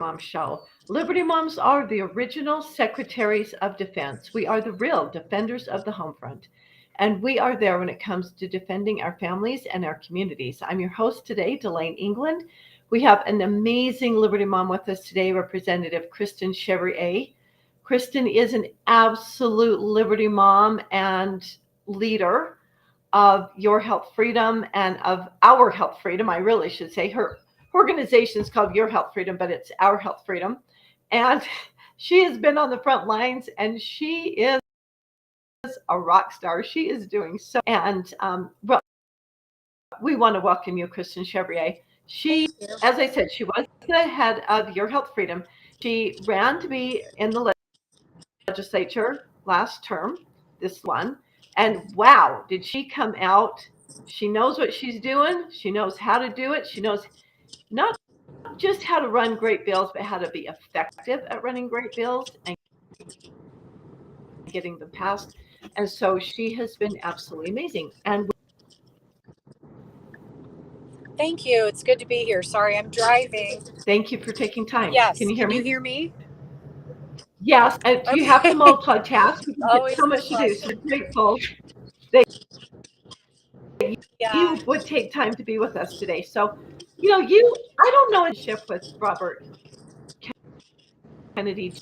Mom Show. Liberty Moms are the original secretaries of defense. We are the real defenders of the home front. And we are there when it comes to defending our families and our communities. I'm your host today, Dalane England. We have an amazing Liberty Mom with us today, Representative Kristen Chevrier. Kristen is an absolute Liberty Mom and leader of Your Health Freedom and of Our Health Freedom. I really should say her organization is called Your Health Freedom, but it's Our Health Freedom. And she has been on the front lines, and she is a rock star. She is doing so. And well, we want to welcome you, Kristen Chevrier. She, as I said, she was the head of Your Health Freedom. She ran to be in the legislature last term, this one. And wow, did she come out? She knows what she's doing. She knows how to do it. She knows not just how to run great bills, but how to be effective at running great bills and getting them passed. And so she has been absolutely amazing. And thank you. It's good to be here. Sorry, I'm driving. thank you for taking time. Yes. Can you hear me? Can you hear me? Yes. And you have to multitask. You get so much to do. So I'm grateful that you would take time to be with us today. So, I don't know a ship with Robert Kennedy.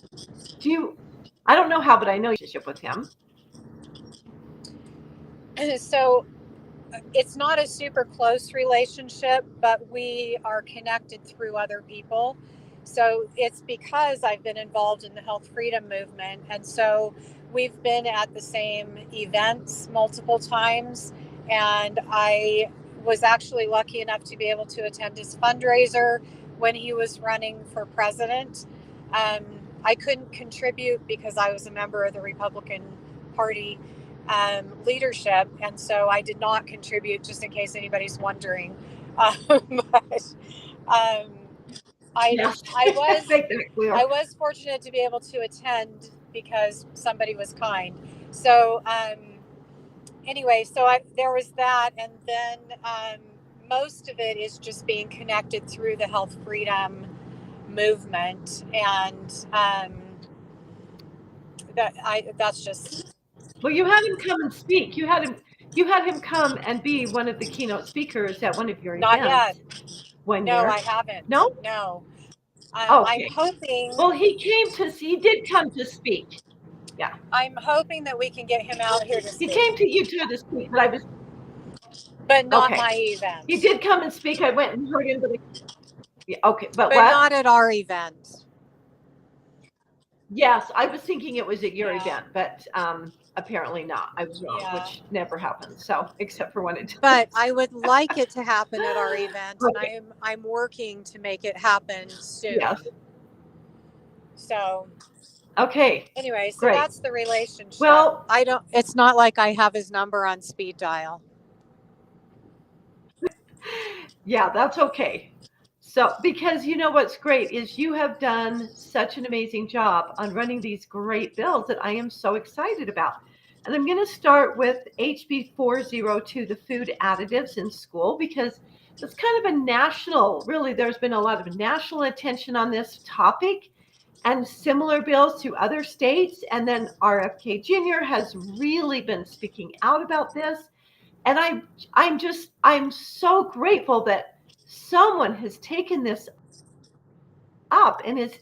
I don't know how, but I know you ship with him. So it's not a super close relationship, but we are connected through other people. So it's because I've been involved in the health freedom movement. And so we've been at the same events multiple times. And I was actually lucky enough to be able to attend his fundraiser when he was running for president. I couldn't contribute because I was a member of the Republican Party leadership, and so I did not contribute, just in case anybody's wondering. But I was fortunate to be able to attend because somebody was kind. So anyway, there was that, and then most of it is just being connected through the health freedom movement, and that's just. Well, you had him come and speak. You had him come and be one of the keynote speakers at one of your events. Not yet. No, I haven't. No. I'm hoping. Well, he did come to speak. Yeah. I'm hoping that we can get him out here to speak. He came to Utah to speak, but not my event. He did come and speak. I went and heard him. Okay, but what? Not at our event. Yes, I was thinking it was at your event, but apparently not. I was wrong, which never happens. So, except for when it does. But I would like it to happen at our event, and I'm working to make it happen soon. Yes. So. Okay. Anyway, so that's the relationship. Well, it's not like I have his number on speed dial. Yeah, that's okay. So, because what's great is you have done such an amazing job on running these great bills that I am so excited about. And I'm going to start with HB 402, the food additives in school, because it's kind of a national, really, there's been a lot of national attention on this topic and similar bills to other states. And then RFK Jr. has really been speaking out about this. And I'm so grateful that someone has taken this up and is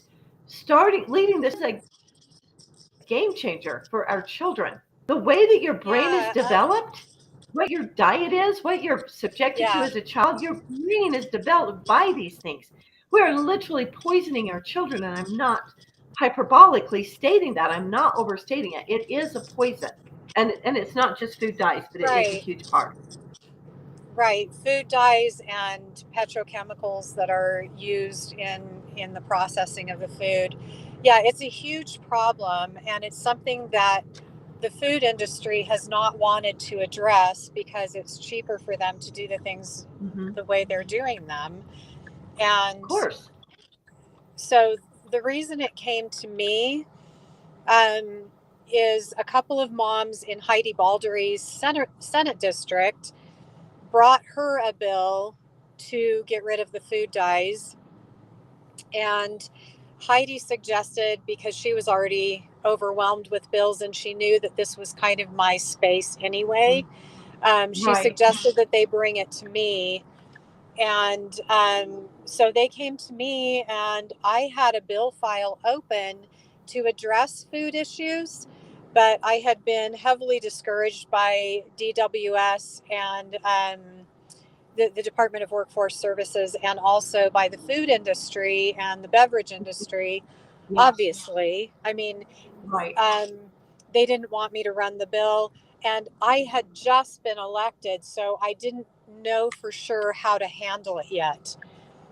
leading this as a game changer for our children. The way that your brain is developed, what your diet is, what you're subjected to as a child, your brain is developed by these things. We're literally poisoning our children, and I'm not hyperbolically stating that. I'm not overstating it. It is a poison. And it's not just food dyes, but it is a huge part. Right. Food dyes and petrochemicals that are used in the processing of the food. Yeah, it's a huge problem, and it's something that the food industry has not wanted to address because it's cheaper for them to do the things the way they're doing them. And of course. So the reason it came to me is a couple of moms in Heidi Baldery's Senate district brought her a bill to get rid of the food dyes. And Heidi suggested, because she was already overwhelmed with bills and she knew that this was kind of my space anyway, she Right. suggested that they bring it to me. And so they came to me, and I had a bill file open to address food issues, but I had been heavily discouraged by DWS and the Department of Workforce Services, and also by the food industry and the beverage industry. Yeah. Obviously, I mean, Right. um, they didn't want me to run the bill, and I had just been elected, so I didn't know for sure how to handle it yet.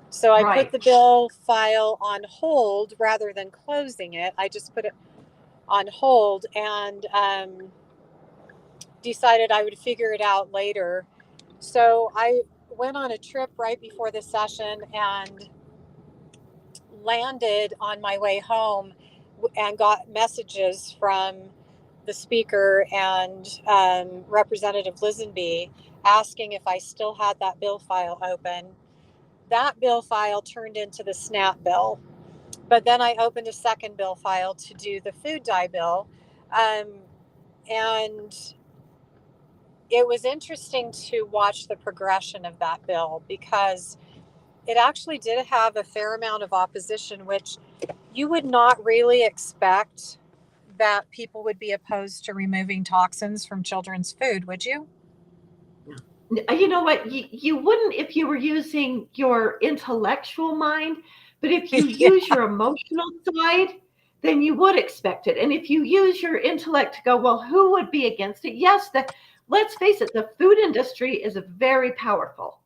So I put Right. the bill file on hold rather than closing it. I just put it on hold and decided I would figure it out later. So I went on a trip right before the session and landed on my way home and got messages from the speaker and Representative Lisenby asking if I still had that bill file open. That bill file turned into the SNAP bill, but then I opened a second bill file to do the food dye bill. Um, and it was interesting to watch the progression of that bill, because it actually did have a fair amount of opposition, which you would not really expect that people would be opposed to removing toxins from children's food, would you? You know what? You wouldn't if you were using your intellectual mind, but if you Yeah. use your emotional side, then you would expect it. And if you use your intellect to go, well, who would be against it? Yes, let's face it, the food industry is very powerful.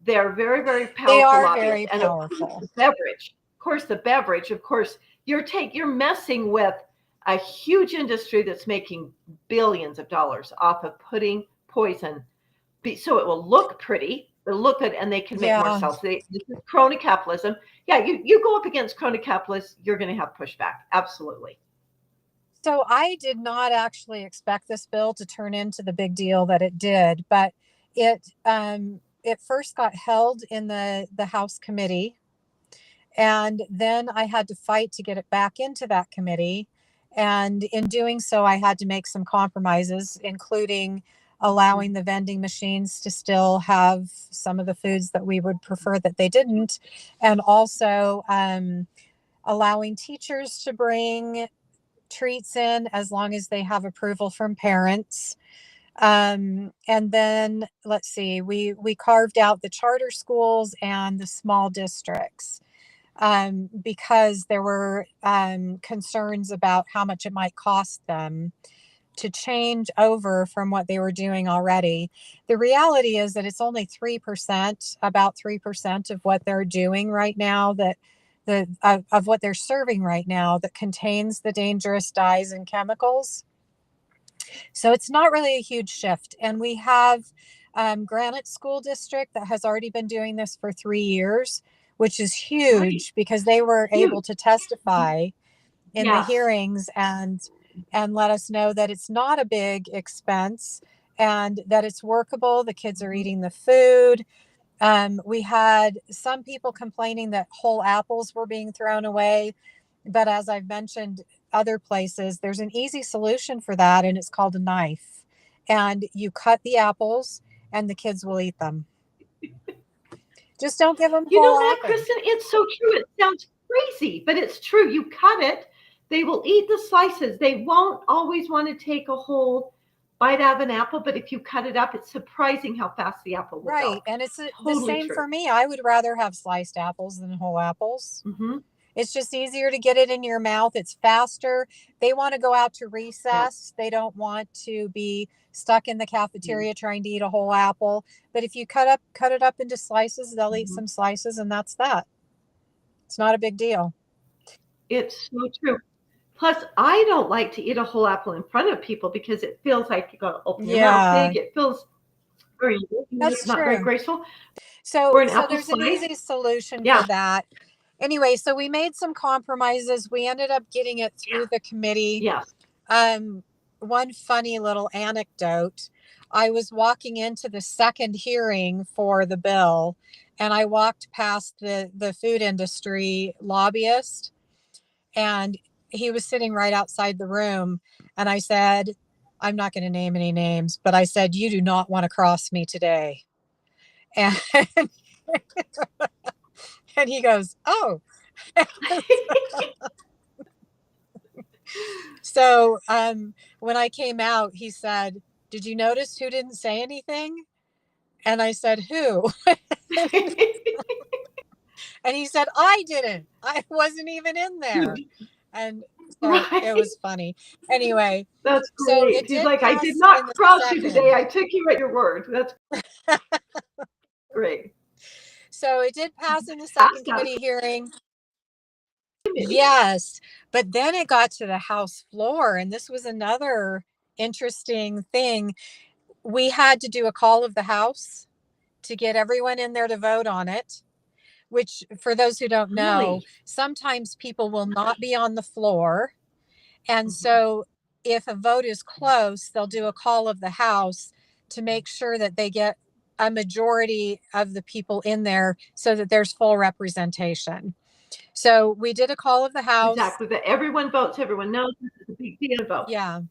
They're very, very They powerful are lobbyists. very And of course, powerful. the beverage, of course, you're messing with a huge industry that's making billions of dollars off of putting poison so it will look pretty, it'll look good, and they can make more Yeah. sales. This is crony capitalism. Yeah, you go up against crony capitalists, you're going to have pushback. Absolutely. So I did not actually expect this bill to turn into the big deal that it did, but it first got held in the House committee, and then I had to fight to get it back into that committee. And in doing so, I had to make some compromises, including allowing the vending machines to still have some of the foods that we would prefer that they didn't, and also allowing teachers to bring treats in as long as they have approval from parents. And then let's see, we carved out the charter schools and the small districts, because there were concerns about how much it might cost them to change over from what they were doing already. The reality is that it's only 3%, about 3% of what they're doing right now, that of what they're serving right now, that contains the dangerous dyes and chemicals. So it's not really a huge shift. And we have Granite School District that has already been doing this for 3 years, which is Right. huge because they were Huge. able to testify in the Yes. hearings and let us know that it's not a big expense and that it's workable. The kids are eating the food. We had some people complaining that whole apples were being thrown away. But as I've mentioned other places, there's an easy solution for that, and it's called a knife. And you cut the apples, and the kids will eat them. Just don't give them You know whole what, apples. Kristen? It's so true. It sounds crazy, but it's true. You cut it, they will eat the slices. They won't always want to take a whole bite out of an apple, but if you cut it up, it's surprising how fast the apple will Right. go. And it's the Totally same true. for me. I would rather have sliced apples than whole apples. Mm-hmm. It's just easier to get it in your mouth. It's faster. They want to go out to Yeah. recess. They don't want to be stuck in the cafeteria trying to eat a whole apple. But if you cut it up into slices, they'll eat Mm-hmm. some slices, and that's that. It's not a big deal. It's so true. Plus, I don't like to eat a whole apple in front of people because it feels like you got to open your mouth Yeah, big. It feels very, that's not very true. graceful. So Or an so apple there's an slice. easy solution for Yeah. that. Anyway, so we made some compromises. We ended up getting it through the committee. Yes. One funny little anecdote. I was walking into the second hearing for the bill, and I walked past the food industry lobbyist, and he was sitting right outside the room. And I said, I'm not going to name any names, but I said, you do not want to cross me today. And, and he goes, oh. So when I came out, he said, did you notice who didn't say anything? And I said, who? And he said, I didn't. I wasn't even in there. And so it was funny. Anyway, That's so great. it He's did like, I pass did not in the cross you second. today. I took you at your word. That's great. So it did pass in the second committee hearing. Yes, but then it got to the House floor, and this was another interesting thing. We had to do a call of the House to get everyone in there to vote on it, which, for those who don't know, Really? sometimes people will not be on the floor. And Mhm. so if a vote is close, they'll do a call of the House to make sure that they get a majority of the people in there so that there's full representation. So we did a call of the House. Exactly. That everyone votes. Everyone knows this is a big deal to vote. Yeah.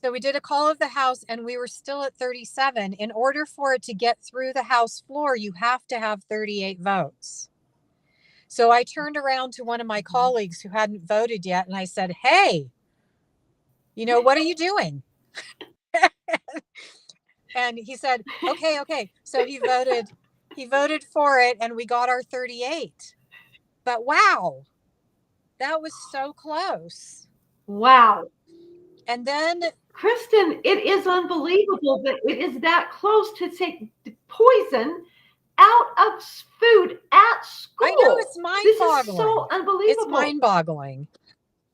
So we did a call of the House, and we were still at 37. In order for it to get through the House floor, you have to have 38 votes. So I turned around to one of my colleagues who hadn't voted yet, and I said, hey, what are you doing? And he said, okay. So he voted for it, and we got our 38. But wow, that was so close. Wow. And then, Kristen, it is unbelievable that it is that close to take poison out of food at school. I know, it's mind-boggling. This is so unbelievable. It's mind-boggling.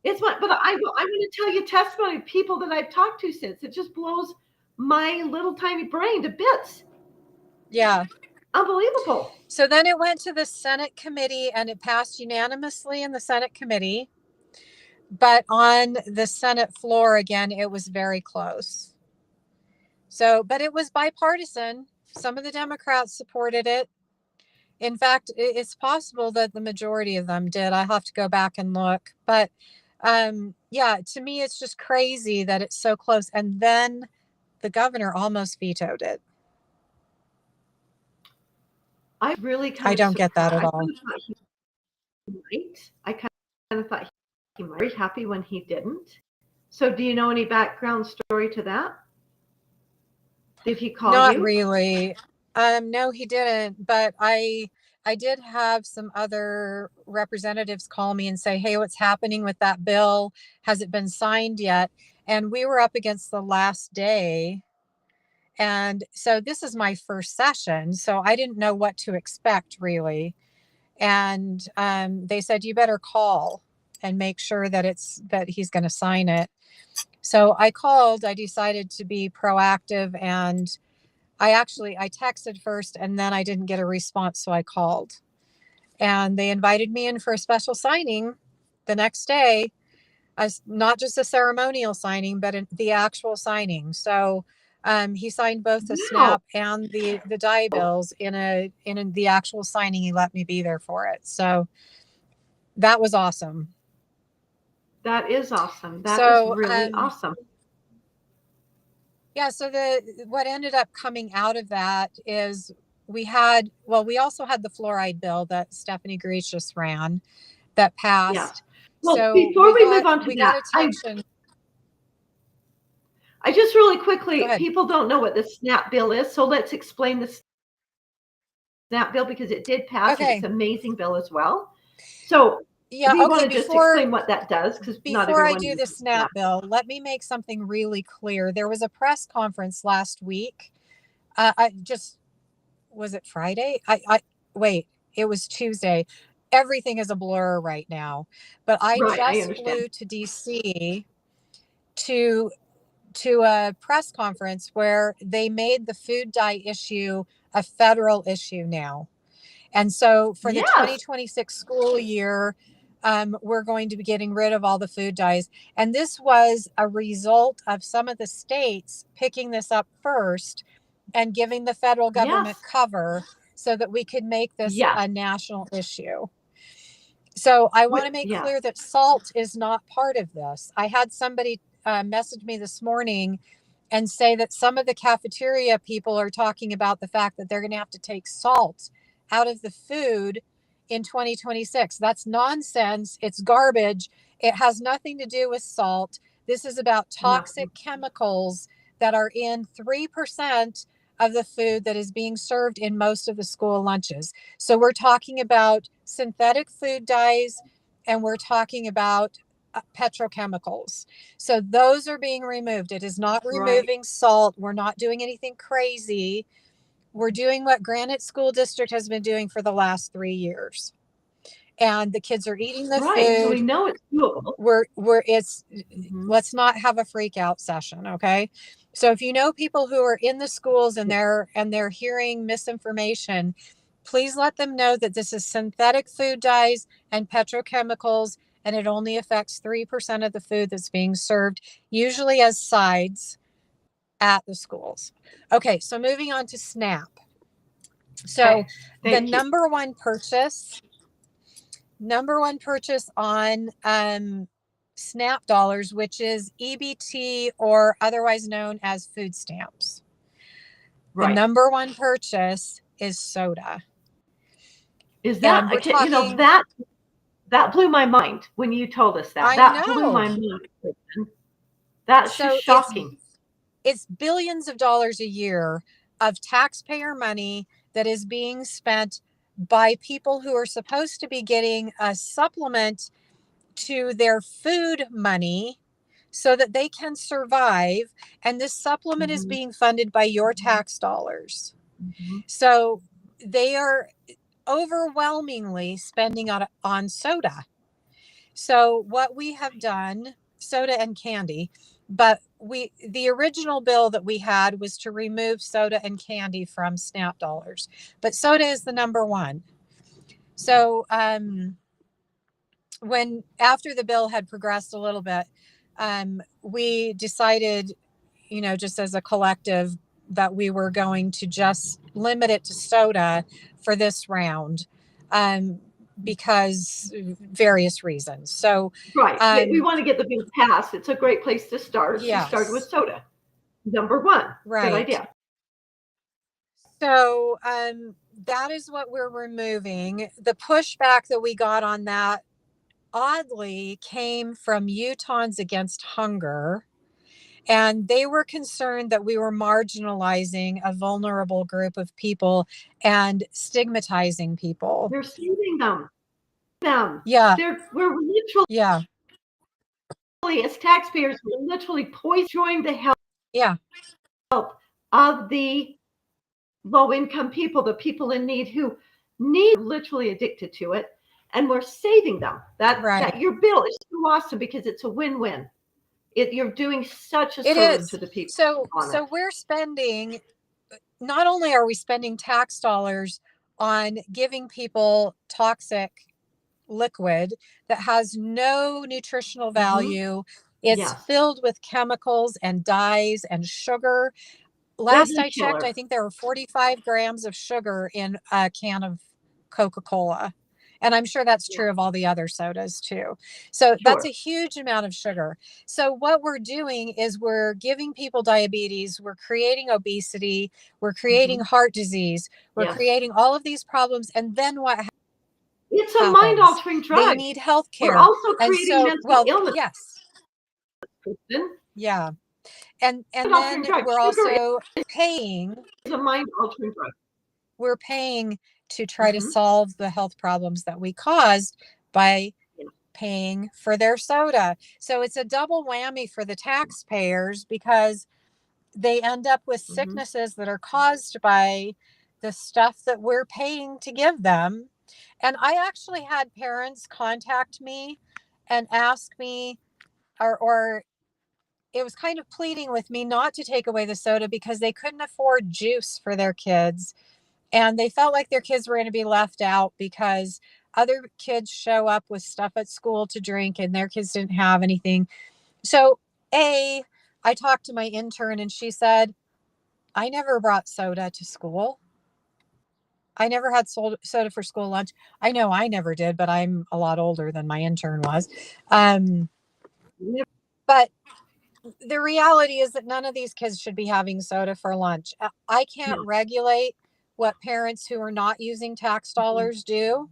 But I want to tell you testimony of people that I've talked to since. It just blows my little tiny brain to bits. Yeah. Unbelievable. So then it went to the Senate committee, and it passed unanimously in the Senate committee. But on the Senate floor, again, it was very close. So, but it was bipartisan. Some of the Democrats supported it. In fact, it's possible that the majority of them did. I have to go back and look. But yeah, to me, it's just crazy that it's so close. And then the governor almost vetoed it. I really kind I of don't get that at all. I kind of thought he might be very happy when he didn't. So do you know any background story to that? Did he call you? Not really. No, he didn't. But I did have some other representatives call me and say, hey, what's happening with that bill? Has it been signed yet? And we were up against the last day. And so this is my first session. So I didn't know what to expect, really. And they said, you better call and make sure that he's going to sign it. So I called. I decided to be proactive, and I texted first, and then I didn't get a response, so I called. And they invited me in for a special signing the next day, as not just a ceremonial signing, but the actual signing. So he signed both the SNAP and the DI bills in the actual signing. He let me be there for it. So that was awesome. That is awesome. That is really awesome. Yeah. So what ended up coming out of that is we also had the fluoride bill that Stephanie Grease just ran that passed. Yeah. Well, so before we move on to that, I just really quickly, people don't know what the SNAP bill is, so let's explain the SNAP bill because it did pass. And it's an amazing bill as well. So yeah, do you want to just explain what that does? Because before I do the SNAP bill, let me make something really clear. There was a press conference last week. Was it Friday? Wait, it was Tuesday. Everything is a blur right now. But I just flew to DC to a press conference where they made the food dye issue a federal issue now. And so for the 2026 school year, we're going to be getting rid of all the food dyes. And this was a result of some of the states picking this up first and giving the federal government cover so that we could make this Yes. a national issue. So I want to make Yeah. clear that salt is not part of this. I had somebody message me this morning and say that some of the cafeteria people are talking about the fact that they're going to have to take salt out of the food in 2026. That's nonsense. It's garbage. It has nothing to do with salt. This is about toxic chemicals that are in 3% of the food that is being served in most of the school lunches. So we're talking about synthetic food dyes, and we're talking about petrochemicals. So those are being removed. It is not removing salt. We're not doing anything crazy. We're doing what Granite School District has been doing for the last 3 years. And the kids are eating the food. So we know it's doable. Let's not have a freak out session, okay? So if you know people who are in the schools and they're hearing misinformation, please let them know that this is synthetic food dyes and petrochemicals, and it only affects 3% of the food that's being served, usually as sides at the schools. Okay, so moving on to SNAP. So the number one purchase on SNAP dollars, which is EBT or otherwise known as food stamps. The number one purchase is soda. Is that, you know, that blew my mind when you told us that. That blew my mind. That's just shocking. It's billions of dollars a year of taxpayer money that is being spent by people who are supposed to be getting a supplement to their food money so that they can survive. And this supplement is being funded by your tax dollars. So they are overwhelmingly spending on soda. So what we have done, soda and candy, but the original bill that we had was to remove soda and candy from SNAP dollars, but soda is the number one. So when after the bill had progressed a little bit, we decided, you know, just as a collective, that we were going to just limit it to soda for this round. Because various reasons. So we want to get the bill passed. It's a great place to start. Yes. We started with soda. Number one. Good idea. So that is what we're removing. The pushback that we got on that oddly came from Utahns Against Hunger. And they were concerned that we were marginalizing a vulnerable group of people and stigmatizing people. They're saving them. Yeah. We're literally, as taxpayers, we're literally poisoning the health of the low-income people, the people in need who literally addicted to it, and we're saving them. That your bill is so awesome because it's a win-win. You're doing such a service to the people. So we're spending, not only are we spending tax dollars on giving people toxic liquid that has no nutritional value. It's filled with chemicals and dyes and sugar. Last I checked, I think there were 45 grams of sugar in a can of Coca-Cola. And I'm sure that's true of all the other sodas too. So that's a huge amount of sugar. So what we're doing is we're giving people diabetes, we're creating obesity, we're creating heart disease, we're creating all of these problems. And then what happens? It's a mind-altering drug. They need health care. We're also creating mental illness. Yes. Kristen. Yeah. And then we're also paying. It's a mind-altering drug. We're paying to try to solve the health problems that we caused by paying for their soda. So it's a double whammy for the taxpayers because they end up with sicknesses that are caused by the stuff that we're paying to give them. And I actually had parents contact me and ask me, or it was kind of pleading with me not to take away the soda because they couldn't afford juice for their kids. And they felt like their kids were going to be left out because other kids show up with stuff at school to drink and their kids didn't have anything. So I talked to my intern and she said, I never brought soda to school. I never had soda for school lunch. I know I never did, but I'm a lot older than my intern was. But the reality is that none of these kids should be having soda for lunch. I can't regulate what parents who are not using tax dollars do,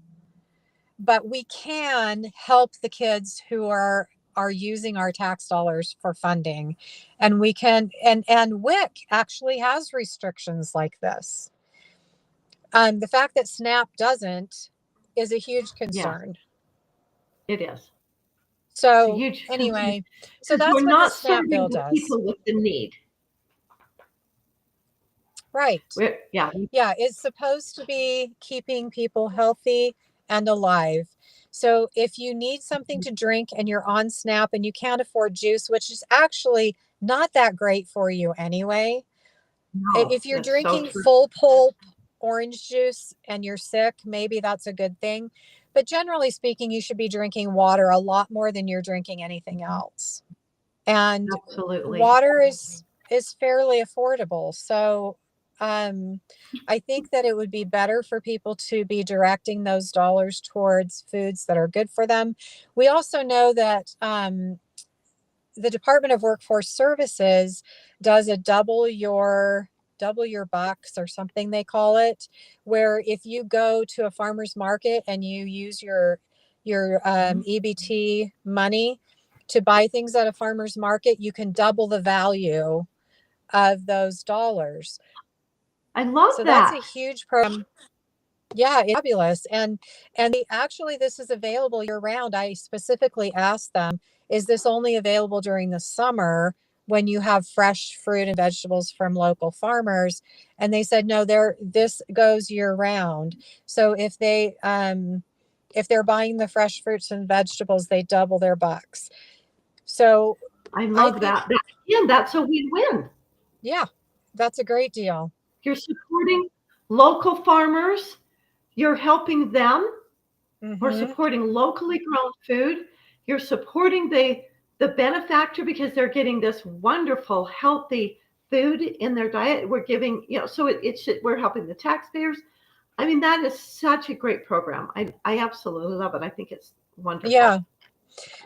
but we can help the kids who are using our tax dollars for funding. And we can, and WIC actually has restrictions like this. The fact that SNAP doesn't is a huge concern. It is. So anyway, so that's we're what the not SNAP serving bill the does. people with the need. Right. Yeah. It's supposed to be keeping people healthy and alive. So if you need something to drink and you're on SNAP and you can't afford juice, which is actually not that great for you anyway. No, if you're that's drinking so full pulp orange juice and you're sick, maybe that's a good thing. But generally speaking, you should be drinking water a lot more than you're drinking anything else. And absolutely. Water is fairly affordable. So I think that it would be better for people to be directing those dollars towards foods that are good for them. We also know that the Department of Workforce Services does a double your bucks or something they call it, where if you go to a farmer's market and you use your EBT money to buy things at a farmer's market, you can double the value of those dollars. I love So that. that's a huge program. Yeah, it's fabulous. And actually this is available year round. I specifically asked them, is this only available during the summer when you have fresh fruit and vegetables from local farmers? And they said, no, this goes year round. So if they're buying the fresh fruits and vegetables, they double their bucks. So I love that. Again, that's a win-win. Yeah, that's a great deal. You're supporting local farmers. You're helping them. We're supporting locally grown food. You're supporting the benefactor because they're getting this wonderful, healthy food in their diet. We're giving, so we're helping the taxpayers. I mean, that is such a great program. I absolutely love it. I think it's wonderful. Yeah.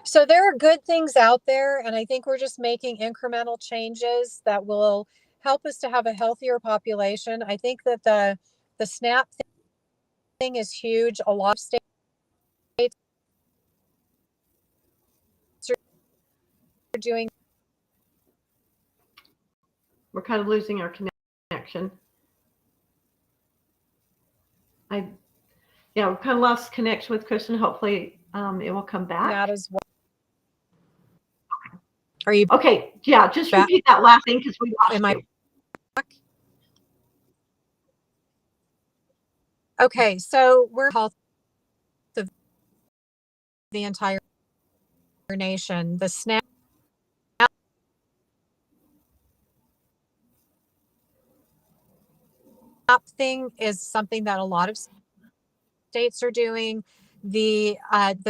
So there are good things out there, and I think we're just making incremental changes that will help us to have a healthier population. I think that the SNAP thing is huge. A lot of states are doing. We're kind of losing our connection. We kind of lost connection with Kristen. Hopefully, it will come back. That is what. Are you okay? Yeah, just repeat that last thing because we lost you. Okay, so we're health of the entire nation. The SNAP thing is something that a lot of states are doing. The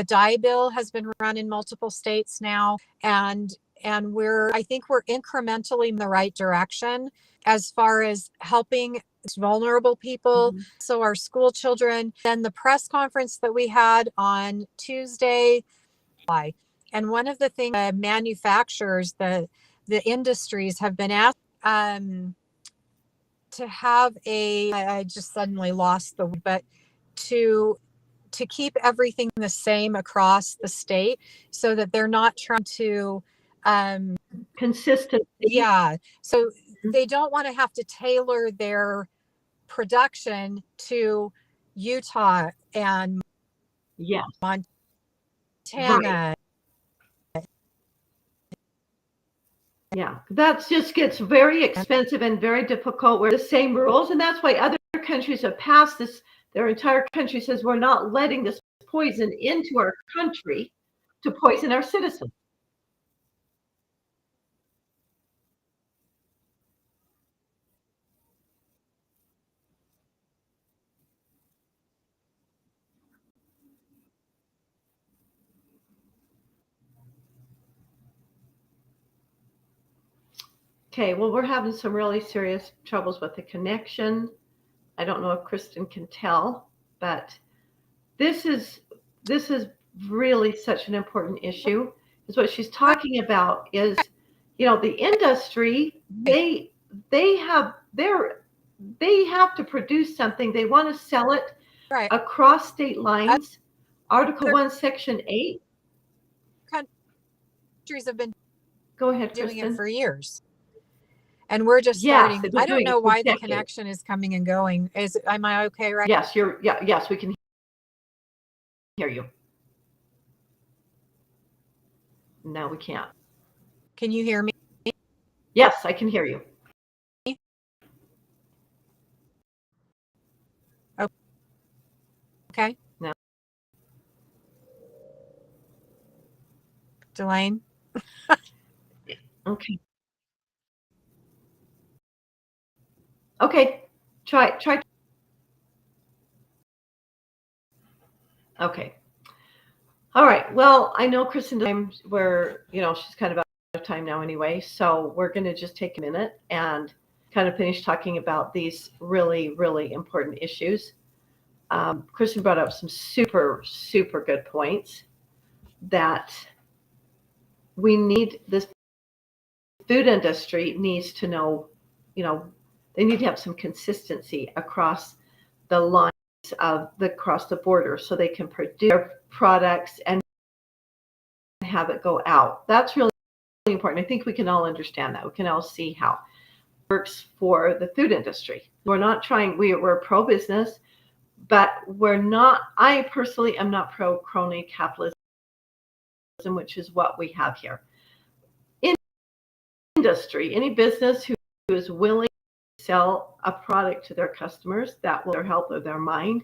dye bill has been run in multiple states now, and I think we're incrementally in the right direction as far as helping vulnerable people. So our school children. Then the press conference that we had on Tuesday, and one of the things manufacturers, the industries have been asked to have I just suddenly lost the, but to keep everything the same across the state so that they're not trying to consistent. Yeah. So they don't want to have to tailor their production to Utah and Montana. Right. Yeah, that just gets very expensive and very difficult. We're the same rules, and that's why other countries have passed this. Their entire country says we're not letting this poison into our country to poison our citizens. Okay, well, we're having some really serious troubles with the connection. I don't know if Kristen can tell, but this is really such an important issue. Is what she's talking about is, the industry, they have to produce something. They want to sell it Right. across state lines. Article 1, Section 8. Countries have been Go ahead, doing Kristen. it for years. And we're just Yes, starting. they've been I don't doing know it for why the decades. connection is coming and going. Am I okay right? Yes, yes, we can hear you. No, we can't. Can you hear me? Yes, I can hear you. Okay. No. Dalane? Okay. Okay. Try. Okay. All right. Well, I know Kristen, times where, she's kind of out of time now anyway. So we're going to just take a minute and kind of finish talking about these really, really important issues. Kristen brought up some super, super good points that we need. This food industry needs to know, they need to have some consistency across the lines across the border so they can produce their products and have it go out. That's really important. I think we can all understand that. We can all see how it works for the food industry. We're not trying, we're pro-business, but I personally am not pro-crony capitalism, which is what we have here. In industry, any business who is willing to sell a product to their customers that will their health or their mind,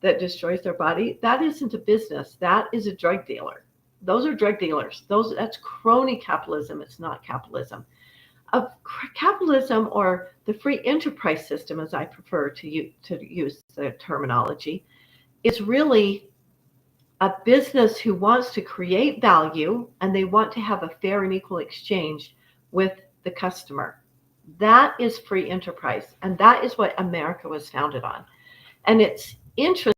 that destroys their body, that isn't a business. That is a drug dealer. Those are drug dealers. That's crony capitalism. It's not capitalism. Capitalism, or the free enterprise system, as I prefer to use the terminology, is really a business who wants to create value and they want to have a fair and equal exchange with the customer. That is free enterprise, and that is what America was founded on. And it's interesting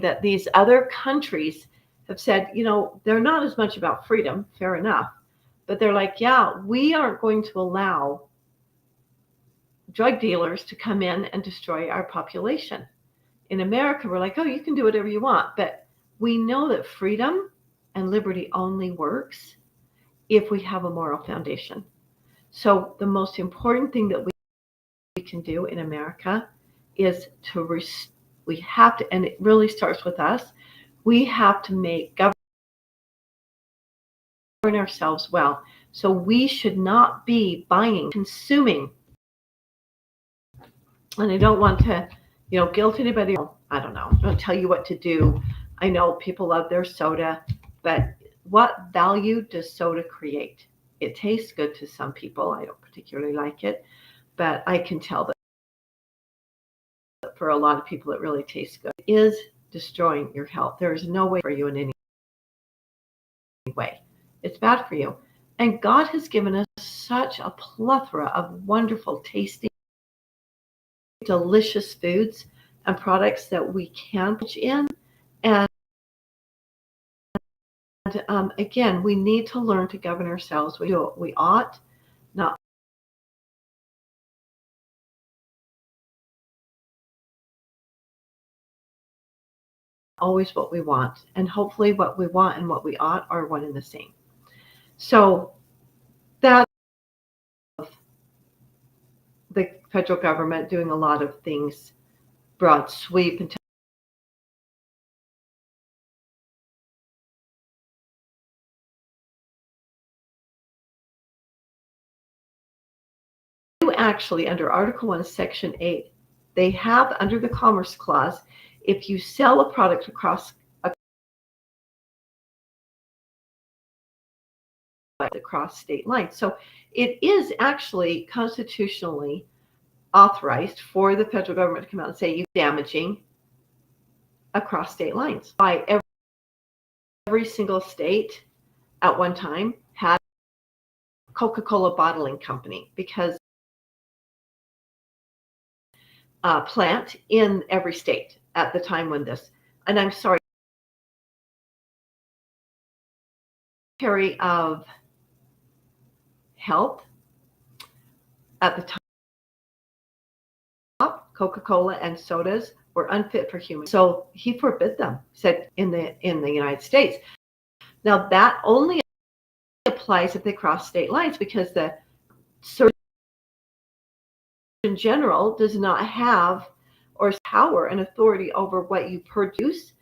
that these other countries have said, they're not as much about freedom, fair enough, but they're like, yeah, we aren't going to allow drug dealers to come in and destroy our population. In America, we're like, oh, you can do whatever you want, but we know that freedom and liberty only works if we have a moral foundation. So the most important thing that we can do in America is we have to, and it really starts with us, we have to govern ourselves well. So we should not be consuming. And I don't want to, guilt anybody. I don't know. I don't tell you what to do. I know people love their soda, but what value does soda create? It tastes good to some people. I don't particularly like it, but I can tell that for a lot of people it really tastes good. It is destroying your health. There is no way for you in any way. It's bad for you. And God has given us such a plethora of wonderful, tasty, delicious foods and products that we can put in. And again, we need to learn to govern ourselves. We ought not always what we want. And hopefully what we want and what we ought are one and the same. So that's the federal government doing a lot of things, broad sweep, and actually, under Article 1, Section 8, they have, under the Commerce Clause, if you sell a product across state lines. So it is actually constitutionally authorized for the federal government to come out and say you're damaging across state lines. By every single state at one time had Coca-Cola bottling company, because plant in every state at the time when this, and I'm sorry, Secretary of Health at the top, Coca-Cola and sodas were unfit for humans. So he forbid them, said in the United States. Now that only applies if they cross state lines, because the Surgeon General does not have or power and authority over what you produce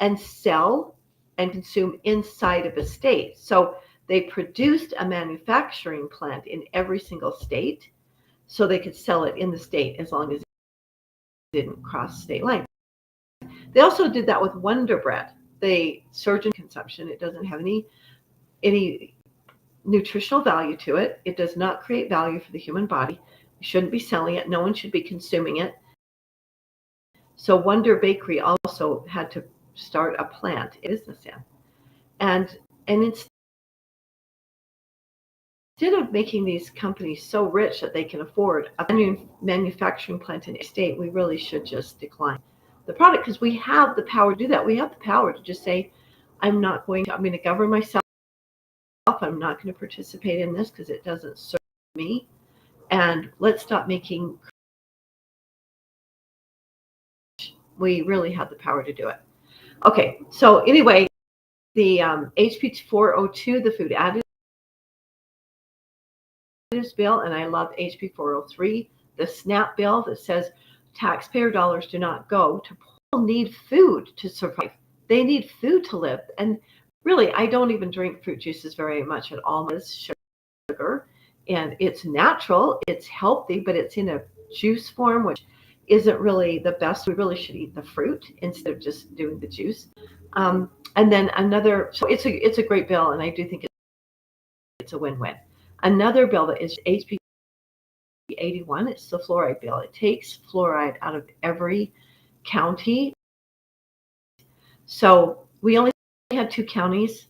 and sell and consume inside of a state. So they produced a manufacturing plant in every single state so they could sell it in the state as long as it didn't cross state lines. They also did that with Wonder Bread. The surgeon consumption, it doesn't have any nutritional value to it. It does not create value for the human body. You shouldn't be selling it. No one should be consuming it. So Wonder Bakery also had to start a plant business in. And instead of making these companies so rich that they can afford a manufacturing plant in a state, we really should just decline the product, because we have the power to do that. We have the power to just say, I'm going to govern myself. I'm not going to participate in this because it doesn't serve me. And let's stop making. We really have the power to do it. Okay, so anyway, the HB 402, the food additives bill, and I love HB 403, the SNAP bill that says taxpayer dollars do not go to people need food to survive. They need food to live. And really, I don't even drink fruit juices very much at all. It's sugar, and it's natural, it's healthy, but it's in a juice form, which isn't really the best. We really should eat the fruit instead of just doing the juice. And then so it's a great bill, and I do think it's a win-win. Another bill that is HB 81, it's the fluoride bill. It takes fluoride out of every county. So we only had 2 counties,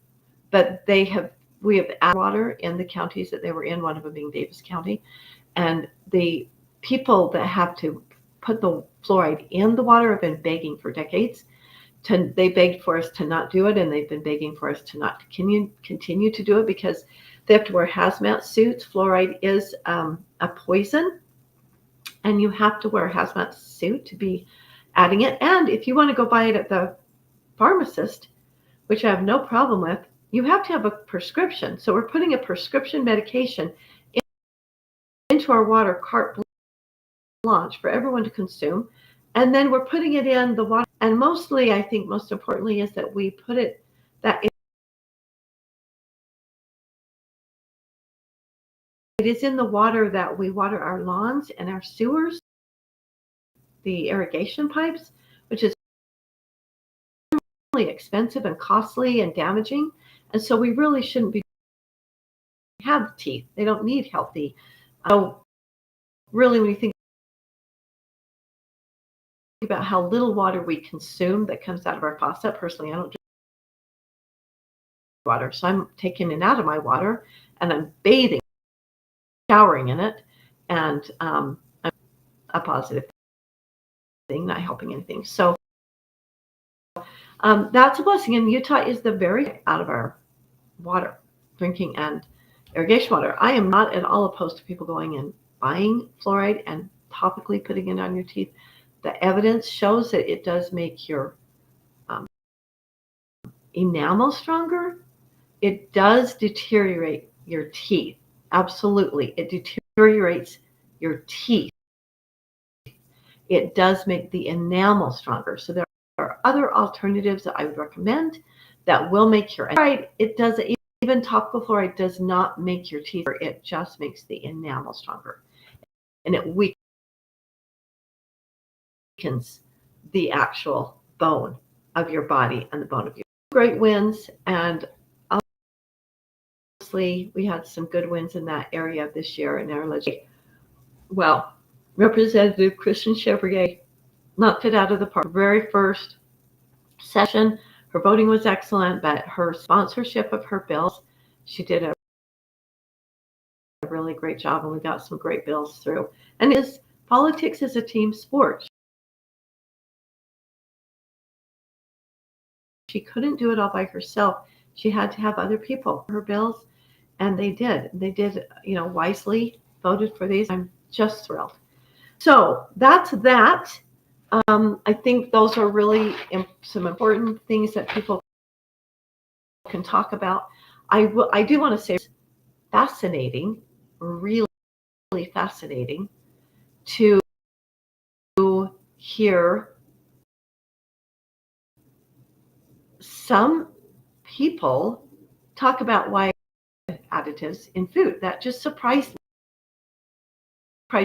but we have added water in the counties that they were in, one of them being Davis County. And the people that have to put the fluoride in the water have been begging for decades. They begged for us to not do it, and they've been begging for us to not continue to do it because they have to wear hazmat suits. Fluoride is a poison, and you have to wear a hazmat suit to be adding it. And if you want to go buy it at the pharmacist, which I have no problem with, you have to have a prescription. So we're putting a prescription medication into our water carte blanche for everyone to consume. And then we're putting it in the water. And mostly, I think most importantly, is that we put it that it is in the water that we water our lawns and our sewers, the irrigation pipes, which is really expensive and costly and damaging. And so we really shouldn't be have teeth. They don't need healthy. So really, when you think about how little water we consume that comes out of our faucet, personally, I don't drink water. So I'm taking it out of my water and I'm bathing, showering in it, and a positive thing, not helping anything. So that's a blessing. And Utah is the very out of our water, drinking and irrigation water. I am not at all opposed to people going and buying fluoride and topically putting it on your teeth. The evidence shows that it does make your enamel stronger. It does deteriorate your teeth. Absolutely. It deteriorates your teeth. It does make the enamel stronger. So there are other alternatives that I would recommend that will make your fluoride. It does, even topical fluoride does not make your teeth, it just makes the enamel stronger. And it weakens the actual bone of your body and the bone of your great wins. And obviously we had some good wins in that area this year in our legislature. Well, Representative Kristen Chevrier knocked it out of the park. Very first session, her voting was excellent, but her sponsorship of her bills, she did a really great job, and we got some great bills through. And it is Politics is a team sport. She couldn't do it all by herself. She had to have other people for her bills, and they did. They did, wisely voted for these. I'm just thrilled. So that's that. I think those are really some important things that people can talk about. I do want to say it's fascinating, really fascinating to hear some people talk about why additives in food. That just surprised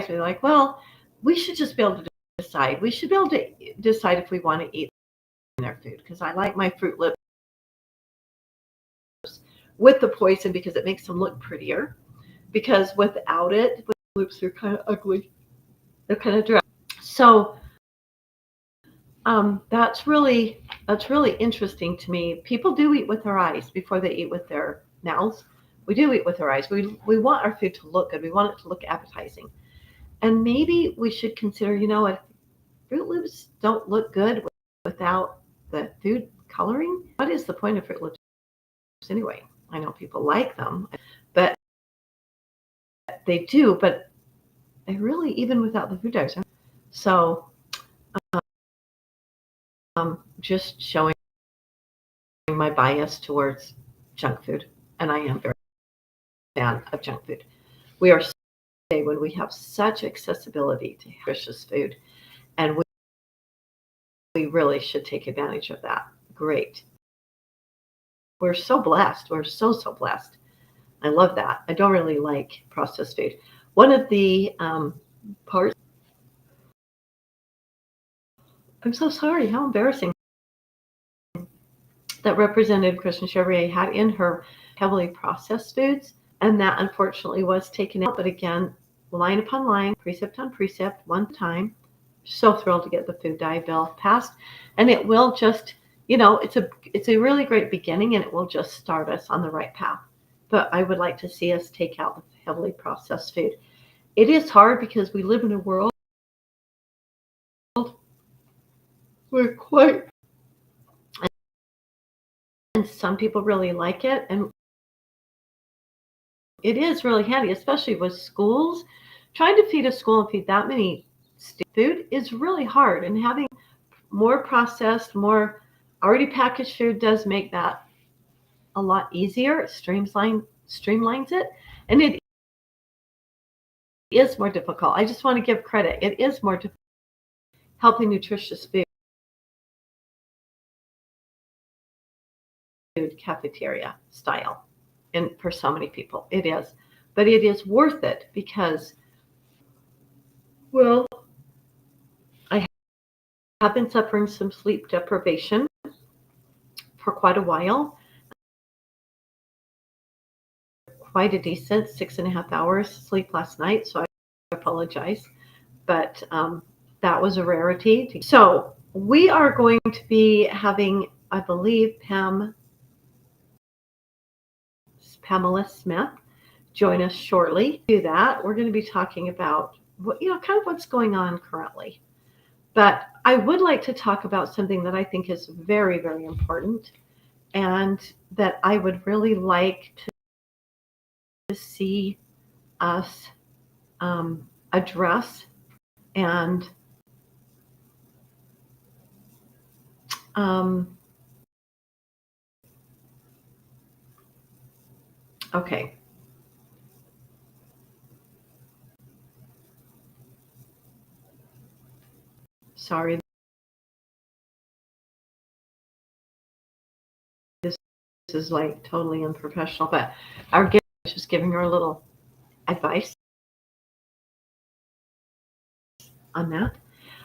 me. Like, well, we should just be able to decide. We should be able to decide if we want to eat their food, because I like my Fruit Loops with the poison because it makes them look prettier. Because without it, the loops are kind of ugly. They're kind of dry. So that's really interesting to me. People do eat with their eyes before they eat with their mouths. We do eat with our eyes. We want our food to look good. We want it to look appetizing. And maybe we should consider, if Fruit Loops don't look good without the food coloring, what is the point of Fruit Loops anyway? I know people like them, but they do, but they really, even without the food dyes. So just showing my bias towards junk food, and I am very fan of junk food. We are when we have such accessibility to nutritious food, and we really should take advantage of that. Great. We're so blessed. We're so blessed. I love that. I don't really like processed food. One of the parts, I'm so sorry, how embarrassing, that Representative Kristen Chevrier had in her heavily processed foods, and that unfortunately was taken out. But again, line upon line, precept on precept, one time. So thrilled to get the food dye bill passed, and it will just, it's a really great beginning, and it will just start us on the right path. But I would like to see us take out the heavily processed food. It is hard because we live in a world where and some people really like it, and it is really handy, especially with schools. Trying to feed a school and feed that many food is really hard, and having more processed, more already packaged food does make that a lot easier. It streamlines it, and it is more difficult. I just want to give credit. It is more difficult helping nutritious food cafeteria style, and for so many people it is, but it is worth it because, well, I have been suffering some sleep deprivation for quite a while, quite a decent 6.5 hours sleep last night, so I apologize, but that was a rarity. So we are going to be having, I believe, Pamela Smith join us shortly. Do that. We're going to be talking about kind of what's going on currently. But I would like to talk about something that I think is very, very important, and that I would really like to see us address. And okay. Sorry. This is like totally unprofessional, but our guest is just giving her a little advice on that.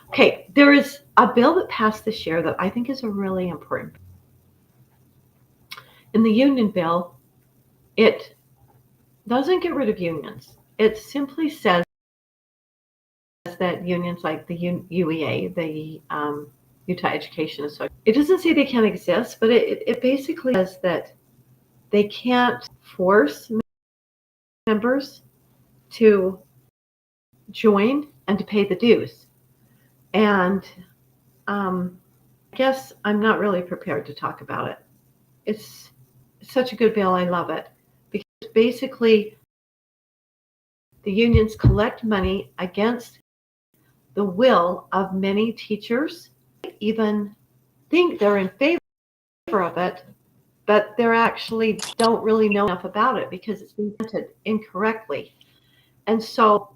Okay, there is a bill that passed this year that I think is a really important. In the union bill, it doesn't get rid of unions. It simply says that unions like the UEA, the Utah Education Association, it doesn't say they can't exist, but it basically says that they can't force members to join and to pay the dues. And um, I guess I'm not really prepared to talk about it. It's such a good bill. I love it because basically the unions collect money against the will of many teachers, even think they're in favor of it, but they're actually don't really know enough about it because it's been presented incorrectly. And so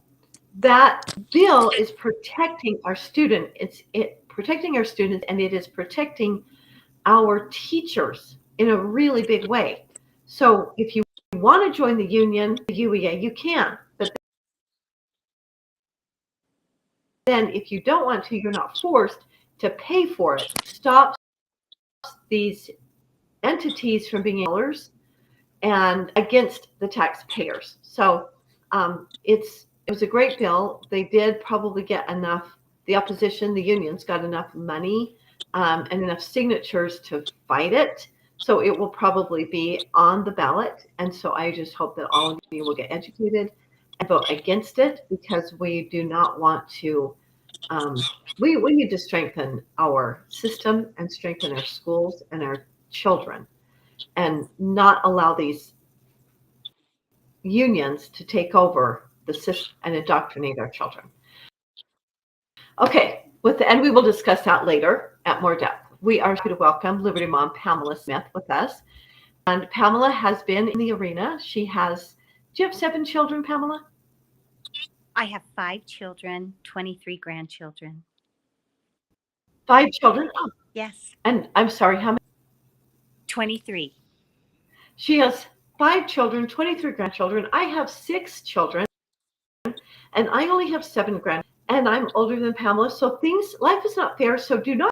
that bill is protecting our student. It's protecting our students, and it is protecting our teachers in a really big way. So if you want to join the union, the UEA, you can. But then if you don't want to, you're not forced to pay for it. Stops these entities from being dollars and against the taxpayers. So it was a great bill. They did probably get enough. The opposition, the unions, got enough money and enough signatures to fight it. So it will probably be on the ballot. And so I just hope that all of you will get educated and vote against it because we do not want to. Um, we need to strengthen our system and strengthen our schools and our children and not allow these unions to take over the system and indoctrinate our children. Okay, and we will discuss that later at more depth. We are happy to welcome Liberty Mom Pamela Smith with us. And Pamela has been in the arena. Do you have 7 children, Pamela? I have 5 children, 23 grandchildren. 5 children? Oh. Yes. And I'm sorry, how many? 23. She has 5 children, 23 grandchildren. I have 6 children, and I only have 7 grandchildren. And I'm older than Pamela, so life is not fair. So do not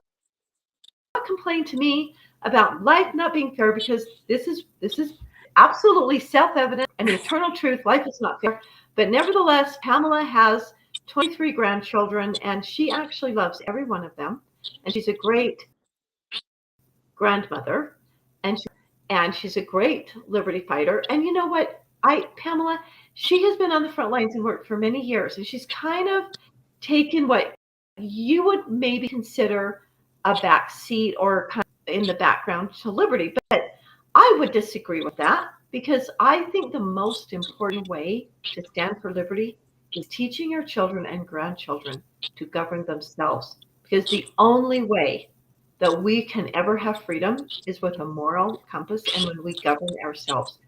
complain to me about life not being fair because this is absolutely self-evident and eternal truth. Life is not fair. But nevertheless, Pamela has 23 grandchildren, and she actually loves every one of them. And she's a great grandmother, and she's a great liberty fighter. And you know what? Pamela, she has been on the front lines and worked for many years, and she's kind of taken what you would maybe consider a back seat or kind of in the background to liberty. But I would disagree with that because I think the most important way to stand for liberty is teaching our children and grandchildren to govern themselves. Because the only way that we can ever have freedom is with a moral compass and when we govern ourselves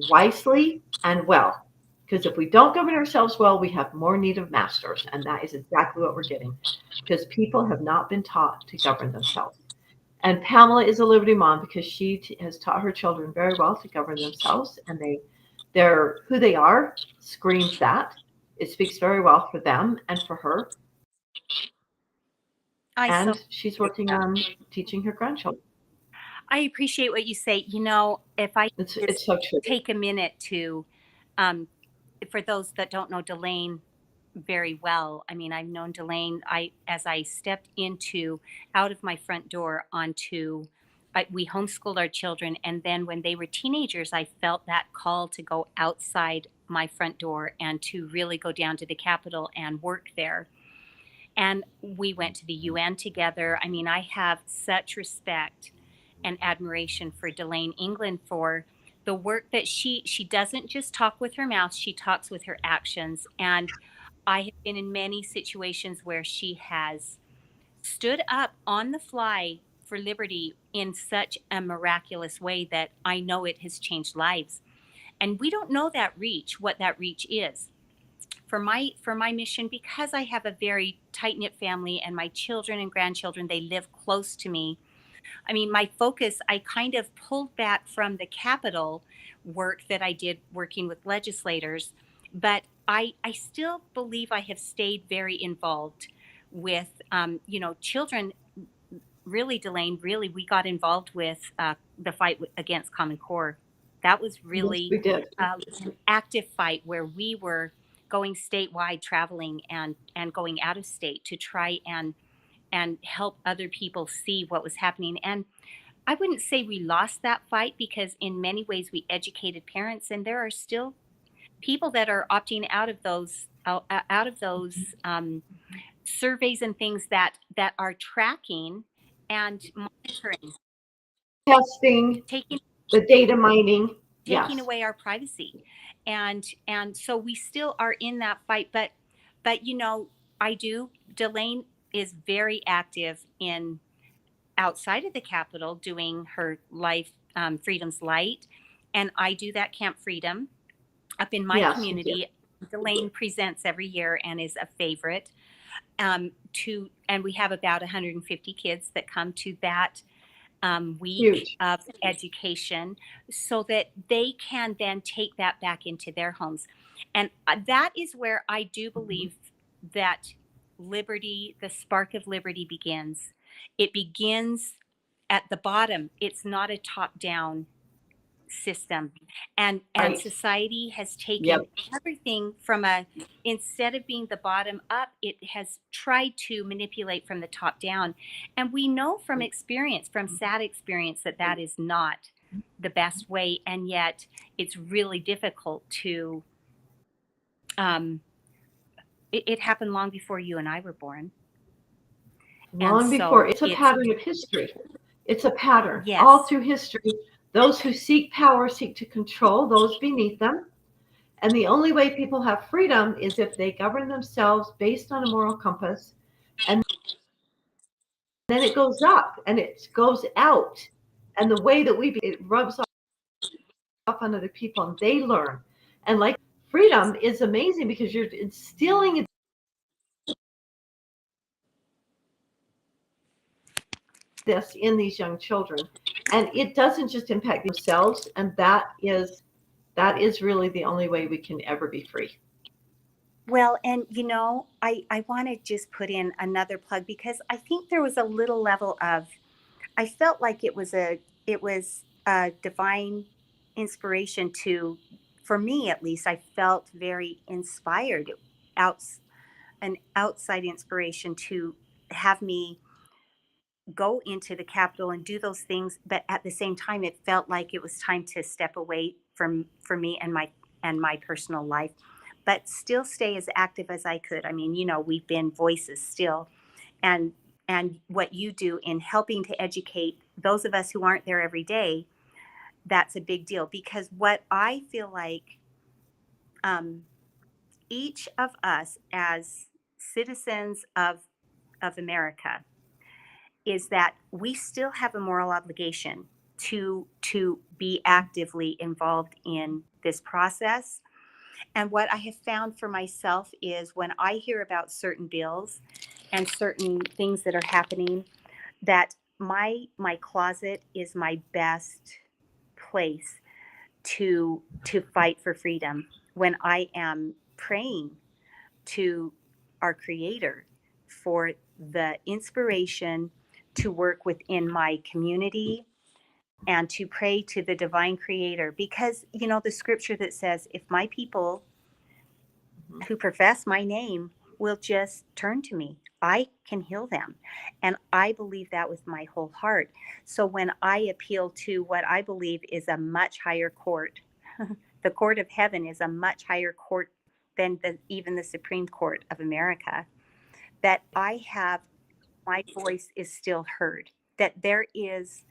wisely and well. Because if we don't govern ourselves well, we have more need of masters. And that is exactly what we're getting. Because people have not been taught to govern themselves. And Pamela is a Liberty Mom because she has taught her children very well to govern themselves. And they're who they are screams that. It speaks very well for them and for her. And she's working on teaching her grandchildren. I appreciate what you say. If I it's so true. Take a minute to, for those that don't know Dalane very well, I mean, I've known Dalane. As I stepped out of my front door we homeschooled our children, and then when they were teenagers, I felt that call to go outside my front door and to really go down to the Capitol and work there. And we went to the UN together. I mean, I have such respect and admiration for Dalane England for the work that she doesn't just talk with her mouth, she talks with her actions. And I have been in many situations where she has stood up on the fly for liberty in such a miraculous way that I know it has changed lives. And we don't know what that reach is. For my mission, because I have a very tight-knit family and my children and grandchildren, they live close to me. I mean, my focus, I kind of pulled back from the Capitol work that I did working with legislators, but I still believe I have stayed very involved with, children. Really, Dalane, really, we got involved with the fight against Common Core. That was really an active fight where we were going statewide, traveling and going out of state to try and help other people see what was happening. And I wouldn't say we lost that fight because in many ways we educated parents, and there are still people that are opting out of those out of those surveys and things that are tracking and monitoring, Testing, taking the data mining. Yes. away our privacy, and so we still are in that fight. But Dalane is very active in outside of the Capitol doing her life, Freedom's Light, and I do that Camp Freedom up in my Yes, you do. community. Dalane presents every year and is a favorite. And we have about 150 kids that come to that week Huge. of education, so that they can then take that back into their homes. And that is where I do believe that liberty, the spark of liberty, begins. It begins at the bottom. It's not a top down system, and Right. society has taken Yep. everything from instead of being the bottom up, it has tried to manipulate from the top down. And we know from experience, from sad experience, that that is not the best way, and yet it's really difficult to it happened long before you and I were born. Long And before. so It's a pattern of history. It's a pattern. Yes. All through history, those who seek power seek to control those beneath them. And the only way people have freedom is if they govern themselves based on a moral compass. And then it goes up and it goes out. And the way that it rubs off on other people and they learn. And like freedom is amazing because you're instilling this in these young children. And it doesn't just impact themselves. And that is really the only way we can ever be free. Well, and I want to just put in another plug, because I think there was a little level of, I felt like it was a divine inspiration for me at least. I felt very inspired, an outside inspiration to have me go into the Capitol and do those things. But at the same time, it felt like it was time to step away from me and my personal life, but still stay as active as I could. I mean, we've been voices still, and what you do in helping to educate those of us who aren't there every day, that's a big deal. Because what I feel like, each of us as citizens of America, is that we still have a moral obligation to be actively involved in this process. And what I have found for myself is, when I hear about certain bills and certain things that are happening, that my closet is my best place to fight for freedom, when I am praying to our Creator for the inspiration to work within my community, and to pray to the divine Creator. Because the scripture that says, if my people who profess my name will just turn to me, I can heal them. And I believe that with my whole heart. So when I appeal to what I believe is a much higher court, the court of heaven is a much higher court than even the Supreme Court of America, that my voice is still heard, that there is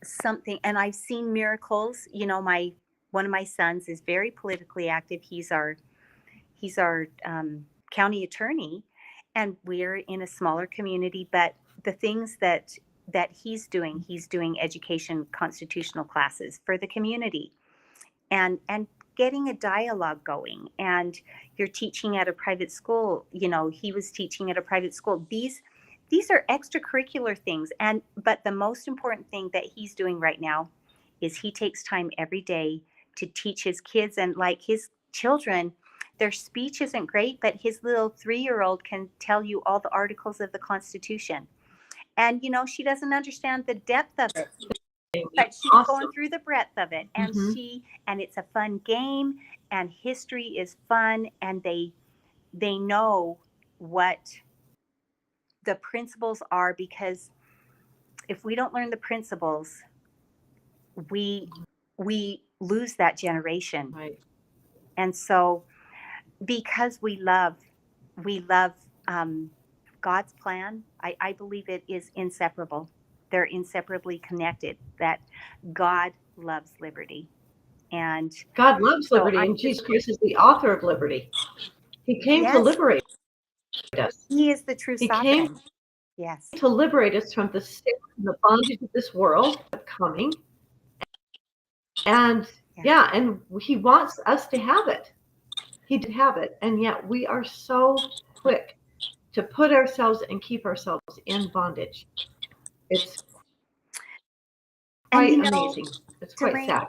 something. And I've seen miracles. One of my sons is very politically active. He's our county attorney, and we're in a smaller community. But the things that he's doing education, constitutional classes for the community, and getting a dialogue going. And you're teaching at a private school. He was teaching at a private school. These are extracurricular things. But the most important thing that he's doing right now is he takes time every day to teach his kids. And like his children, their speech isn't great, but his little 3-year-old can tell you all the articles of the Constitution. And, she doesn't understand the depth of it, but she's going through the breadth of it. And and it's a fun game, and history is fun. And they know what the principles are, because if we don't learn the principles, we lose that generation. Right. And so because we love God's plan. I believe it is inseparable. They're inseparably connected. That God loves liberty, and God loves so liberty, I and just Jesus Christ is the author of liberty. He came to yes, liberate us. He is the true He came sovereign. Yes, to liberate us from the sin and the bondage of this world coming. And yeah. yeah, and he wants us to have it. He did have it. And yet we are so quick to put ourselves and keep ourselves in bondage. It's And quite amazing. It's quite Delane, sad.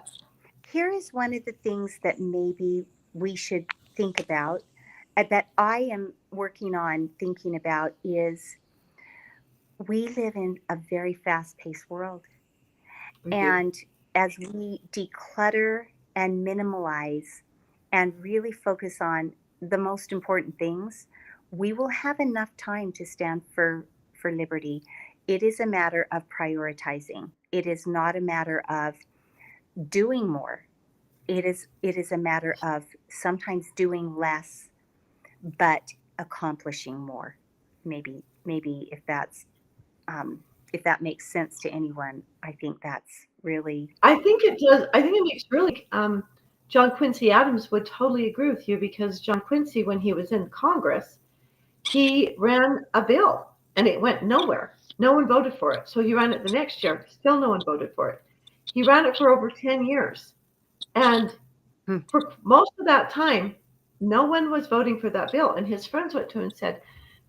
here is one of the things that maybe we should think about, that I am working on thinking about, is we live in a very fast-paced world. We do. And as we declutter and minimalize and really focus on the most important things, we will have enough time to stand for liberty. It is a matter of prioritizing. It is not a matter of doing more. It is a matter of sometimes doing less but accomplishing more. Maybe if that makes sense to anyone, I think that's really I think it does. I think it makes really, John Quincy Adams would totally agree with you, because John Quincy, when he was in Congress, he ran a bill and it went nowhere. No one voted for it. So he ran it the next year. Still no one voted for it. He ran it for over 10 years. And Hmm. for most of that time, no one was voting for that bill. And his friends went to him and said,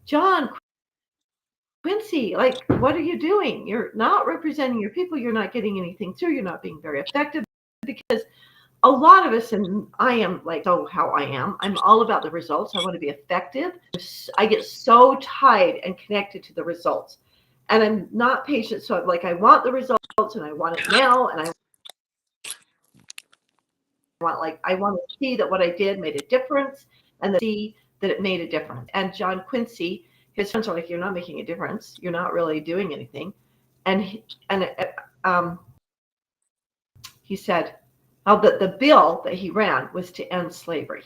John Quincy, like, what are you doing? You're not representing your people. You're not getting anything through. You're not being very effective. Because a lot of us, and I am like, oh, how I am, I'm all about the results. I want to be effective. I get so tied and connected to the results. And I'm not patient. So I'm like, I want the results and I want it now. And I want to see that what I did made a difference, and then see that it made a difference. And John Quincy, his friends are like, you're not making a difference. You're not really doing anything. And um, he said, oh, the bill that he ran was to end slavery.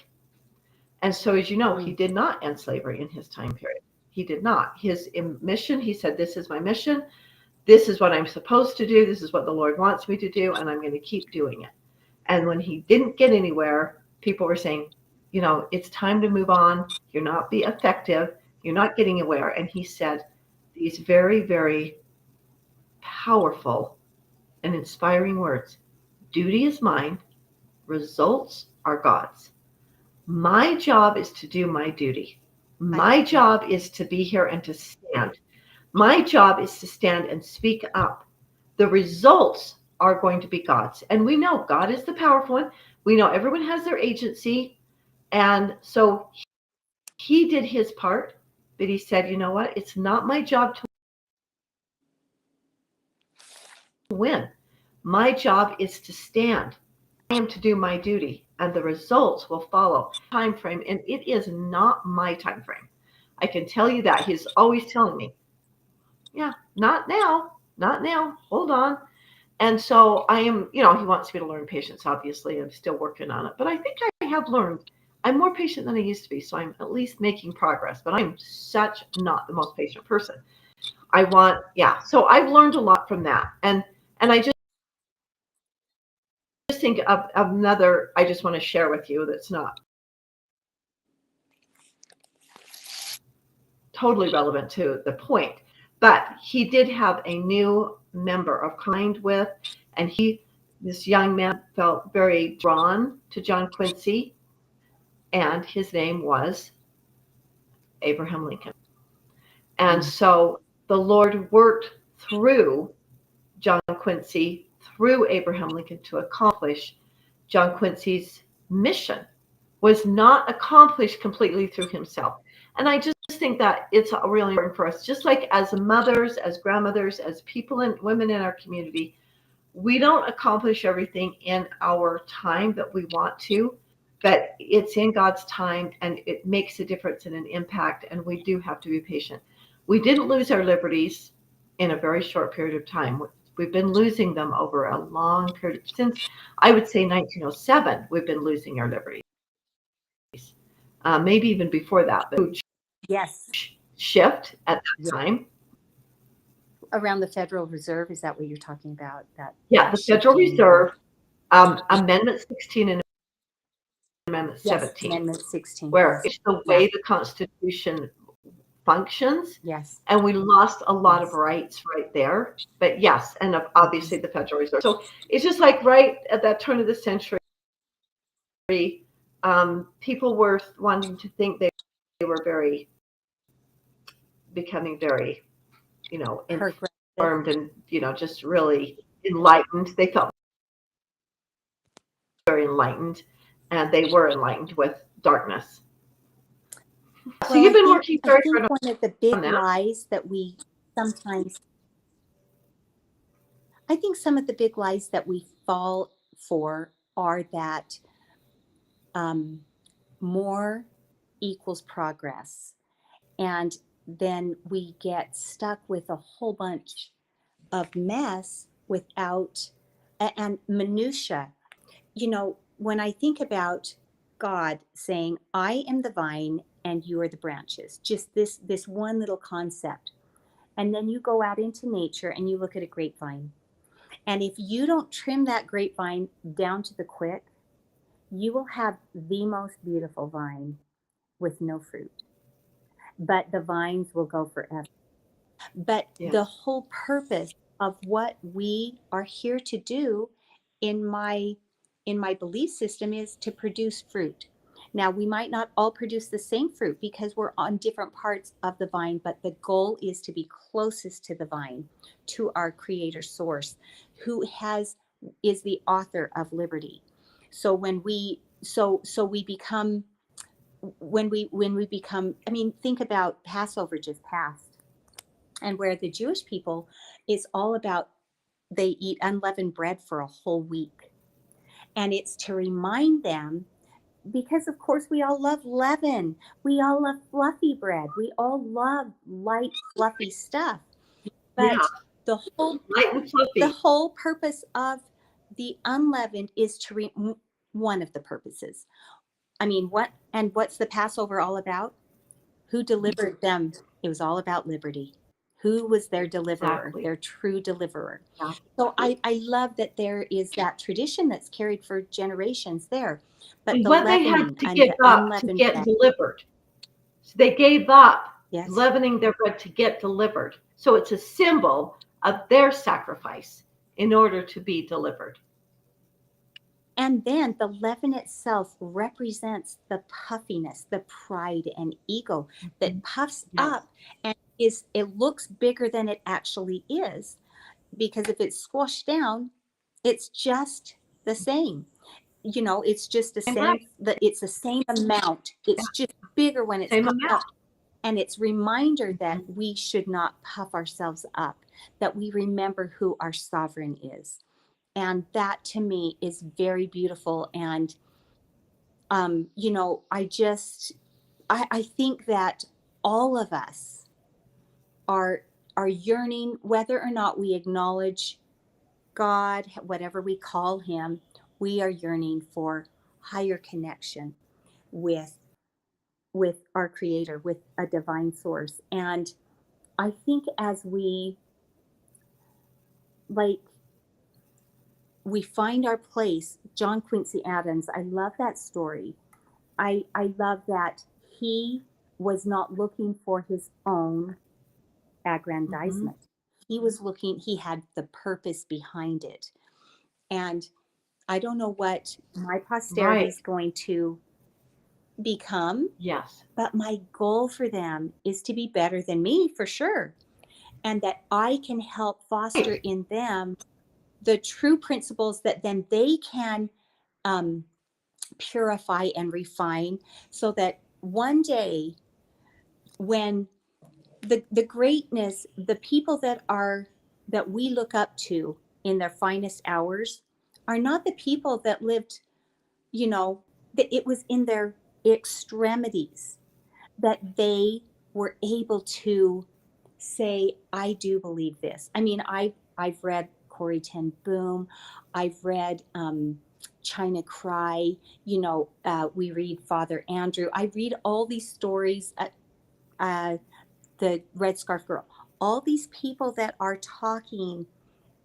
And so, as you know, he did not end slavery in his time period. He did not. His mission, he said, this is my mission. This is what I'm supposed to do. This is what the Lord wants me to do, and I'm going to keep doing it. And when he didn't get anywhere, people were saying, it's time to move on. You're not being effective. You're not getting anywhere. And he said these very, very powerful and inspiring words. Duty is mine. Results are God's. My job is to do my duty. My job is to be here and to stand. My job is to stand and speak up. The results are going to be God's. And we know God is the powerful one. We know everyone has their agency. And so he did his part, but he said, you know what? It's not my job to win. My job is to stand. I am to do my duty, and the results will follow. Time frame, and it is not my time frame. I can tell you that. He's always telling me, yeah, not now, not now. Hold on. And so I am, he wants me to learn patience, obviously. I'm still working on it. But I think I have learned. I'm more patient than I used to be. So I'm at least making progress. But I'm such not the most patient person. So I've learned a lot from that. And I just think of another I just want to share with you that's not totally relevant to the point. But he did have a new member of kind with, and this young man felt very drawn to John Quincy, and his name was Abraham Lincoln. And so the Lord worked through John Quincy, through Abraham Lincoln, to accomplish John Quincy's mission. Was not accomplished completely through himself. And I just think that it's really important for us, just like as mothers, as grandmothers, as people and women in our community, we don't accomplish everything in our time that we want to, but it's in God's time, and it makes a difference and an impact, and we do have to be patient. We didn't lose our liberties in a very short period of time. We've been losing them over a long period. Since, I would say, 1907, we've been losing our liberties. maybe even before that, but huge Yes. shift at that Yeah. time. Around the Federal Reserve, is that what you're talking about? Yeah, the Federal shifting. Reserve, Amendment 16 and Amendment Yes, 17, Amendment 16. where Yes. it's the way the Constitution functions, Yes. and we lost a lot of Yes. rights right there. But yes, and obviously the Federal Reserve. So it's just like right at that turn of the century, people were wanting to think they were becoming very, informed and, just really enlightened. They felt very enlightened, and they were enlightened with darkness. So Well, you've been working I very think hard one of the big on that. lies that we sometimes, I think some of the big lies that we fall for are that more equals progress. And then we get stuck with a whole bunch of mess without, and minutia. When I think about God saying, I am the vine and you are the branches, just this one little concept. And then you go out into nature and you look at a grapevine. And if you don't trim that grapevine down to the quick, you will have the most beautiful vine with no fruit. But the vines will go forever. But the whole purpose of what we are here to do in my belief system is to produce fruit. Now, we might not all produce the same fruit because we're on different parts of the vine, but the goal is to be closest to the vine, to our creator source, who is the author of liberty. So when we become, I mean, think about Passover just passed, and where the Jewish people, it's all about, they eat unleavened bread for a whole week. And it's to remind them, because of course we all love leaven. We all love fluffy bread. We all love light, fluffy stuff. But the whole purpose of the unleavened is to one of the purposes. I mean, what's the Passover all about? Who delivered them? It was all about liberty. Who was their deliverer, their true deliverer? Yeah. So I love that there is that tradition that's carried for generations there. But And the what they had to give up to get delivered. So they gave up leavening their bread to get delivered. So it's a symbol of their sacrifice in order to be delivered. And then the leaven itself represents the puffiness, the pride and ego that puffs up, and it looks bigger than it actually is, because if it's squashed down, it's just the same. It's just the same. It's the same amount. It's just bigger when it's puffed up. And it's reminder that we should not puff ourselves up, that we remember who our sovereign is. And that to me is very beautiful. And, I think that all of us are yearning, whether or not we acknowledge God, whatever we call him, we are yearning for higher connection with our creator, with a divine source. And I think as we find our place, John Quincy Adams, I love that story. I love that he was not looking for his own aggrandizement. He had the purpose behind it. And I don't know what my posterity is going to become. Yes. But my goal for them is to be better than me, for sure. And that I can help foster in them the true principles that then they can purify and refine, so that one day when the greatness, the people that we look up to in their finest hours are not the people that lived, that it was in their extremities that they were able to say, I do believe this. I mean, I've read Corrie ten Boom. I've read China Cry. We read Father Andrew. I read all these stories. The Red Scarf Girl. All these people that are talking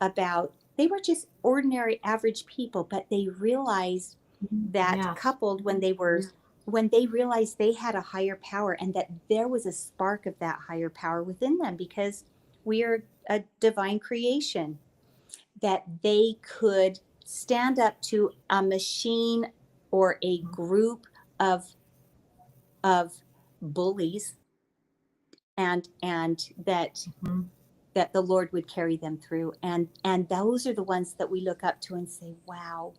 about, they were just ordinary, average people, but they realized that Yes. coupled when they realized they had a higher power and that there was a spark of that higher power within them because we are a divine creation, that they could stand up to a machine or a group of bullies, and that Mhm. that the Lord would carry them through. And those are the ones that we look up to and say, wow,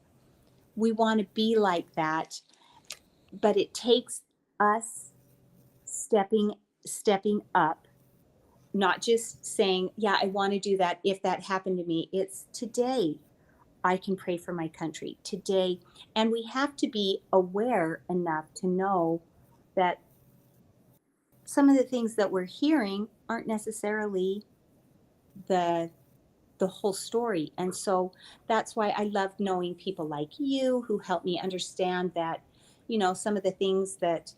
we want to be like that. But it takes us stepping up, not just saying, yeah, I want to do that if that happened to me. It's today I can pray for my country today. And we have to be aware enough to know that some of the things that we're hearing aren't necessarily the whole story. And so that's why I love knowing people like you who help me understand that, some of the things that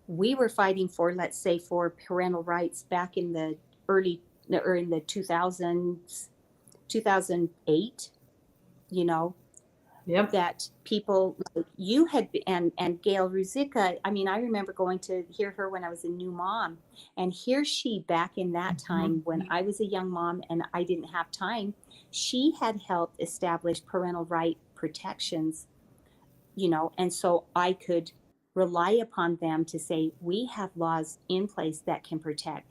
we were fighting for, let's say for parental rights back in the in the 2000s, 2008, you know, Yep. that people like you had, and Gail Ruzicka. I mean, I remember going to hear her when I was a new mom, and here she back in that time when I was a young mom and I didn't have time, she had helped establish parental right protections, and so I could rely upon them to say we have laws in place that can protect,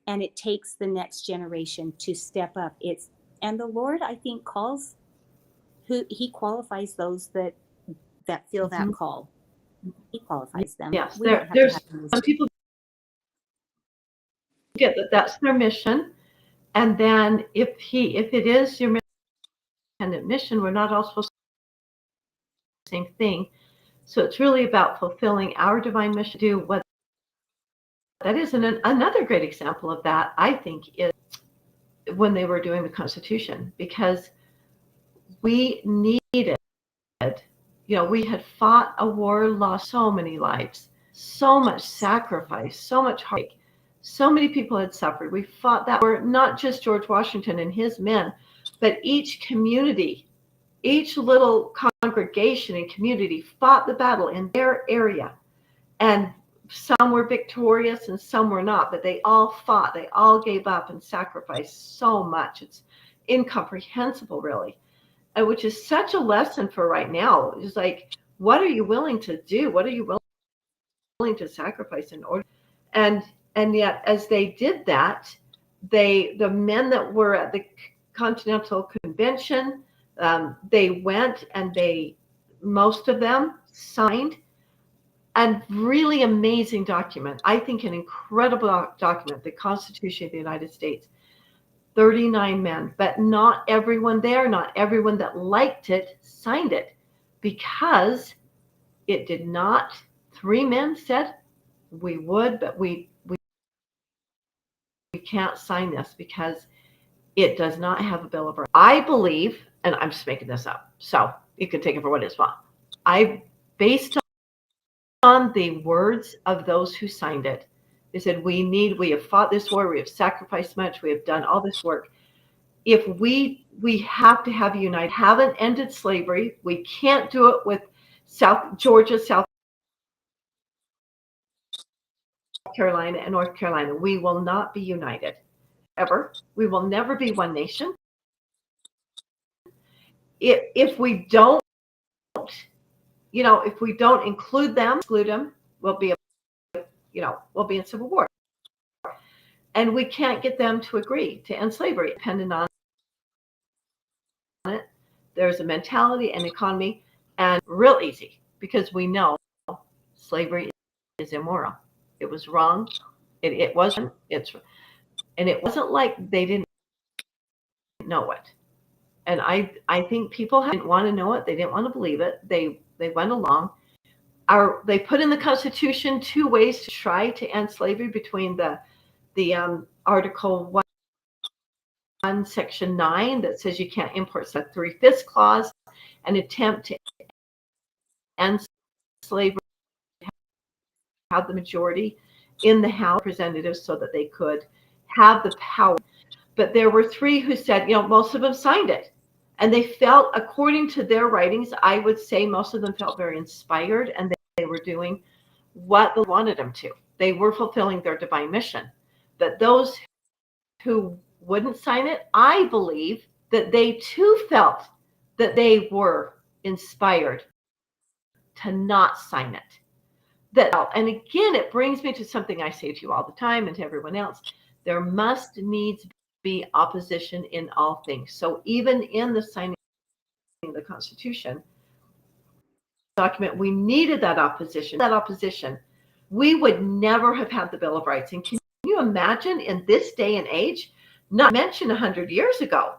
and it takes the next generation to step up. And the Lord, I think, calls who he qualifies those that feel that Mhm. call. He qualifies them. Yes. We don't have to There's have them. some people get that that's their mission, and then if it is your independent mission, we're not all supposed to do the same thing. So it's really about fulfilling our divine mission. Do what that is, and another great example of that, I think, is when they were doing the Constitution, because we needed, we had fought a war, lost so many lives, so much sacrifice, so much heartache, so many people had suffered. We fought that war, not just George Washington and his men, but each community, each little congregation and community fought the battle in their area. And some were victorious and some were not, but they all fought. They all gave up and sacrificed so much. It's incomprehensible, really, which is such a lesson for right now. It's like, what are you willing to do? What are you willing to sacrifice in order? And yet, as they did that, the men that were at the Continental Convention, they went and most of them signed a really amazing document. I think an incredible document, the Constitution of the United States. 39 men, but not everyone there, not everyone that liked it signed it, because it did not. 3 men said we would, but we can't sign this because it does not have a Bill of Rights. I believe, and I'm just making this up, so you can take it for what it's worth. Based on the words of those who signed it, they said we have fought this war, we have sacrificed much, we have done all this work. If we have to have united, haven't ended slavery. We can't do it with Georgia, South Carolina, and North Carolina. We will not be united ever. We will never be one nation. If we don't, if we don't exclude them, we'll be in civil war, and we can't get them to agree to end slavery. Dependent on it, there's a mentality and economy, and real easy, because we know slavery is immoral. It was wrong. It wasn't. And it wasn't like they didn't know it. And I think people didn't want to know it. They didn't want to believe it. They went along. They put in the Constitution 2 ways to try to end slavery, between the Article 1 Section 9 that says you can't import. So 3/5 clause, an attempt to end slavery, have the majority in the House of Representatives so that they could have the power. But there were 3 who said, most of them signed it. And they felt, according to their writings, I would say most of them felt very inspired, and they were doing what they wanted them to. They were fulfilling their divine mission. But those who wouldn't sign it, I believe that they too felt that they were inspired to not sign it. And again, it brings me to something I say to you all the time and to everyone else. There must needs be opposition in all things. So even in the signing of the Constitution document, we needed that opposition. We would never have had the Bill of Rights. And can you imagine in this day and age, not mention 100 years ago,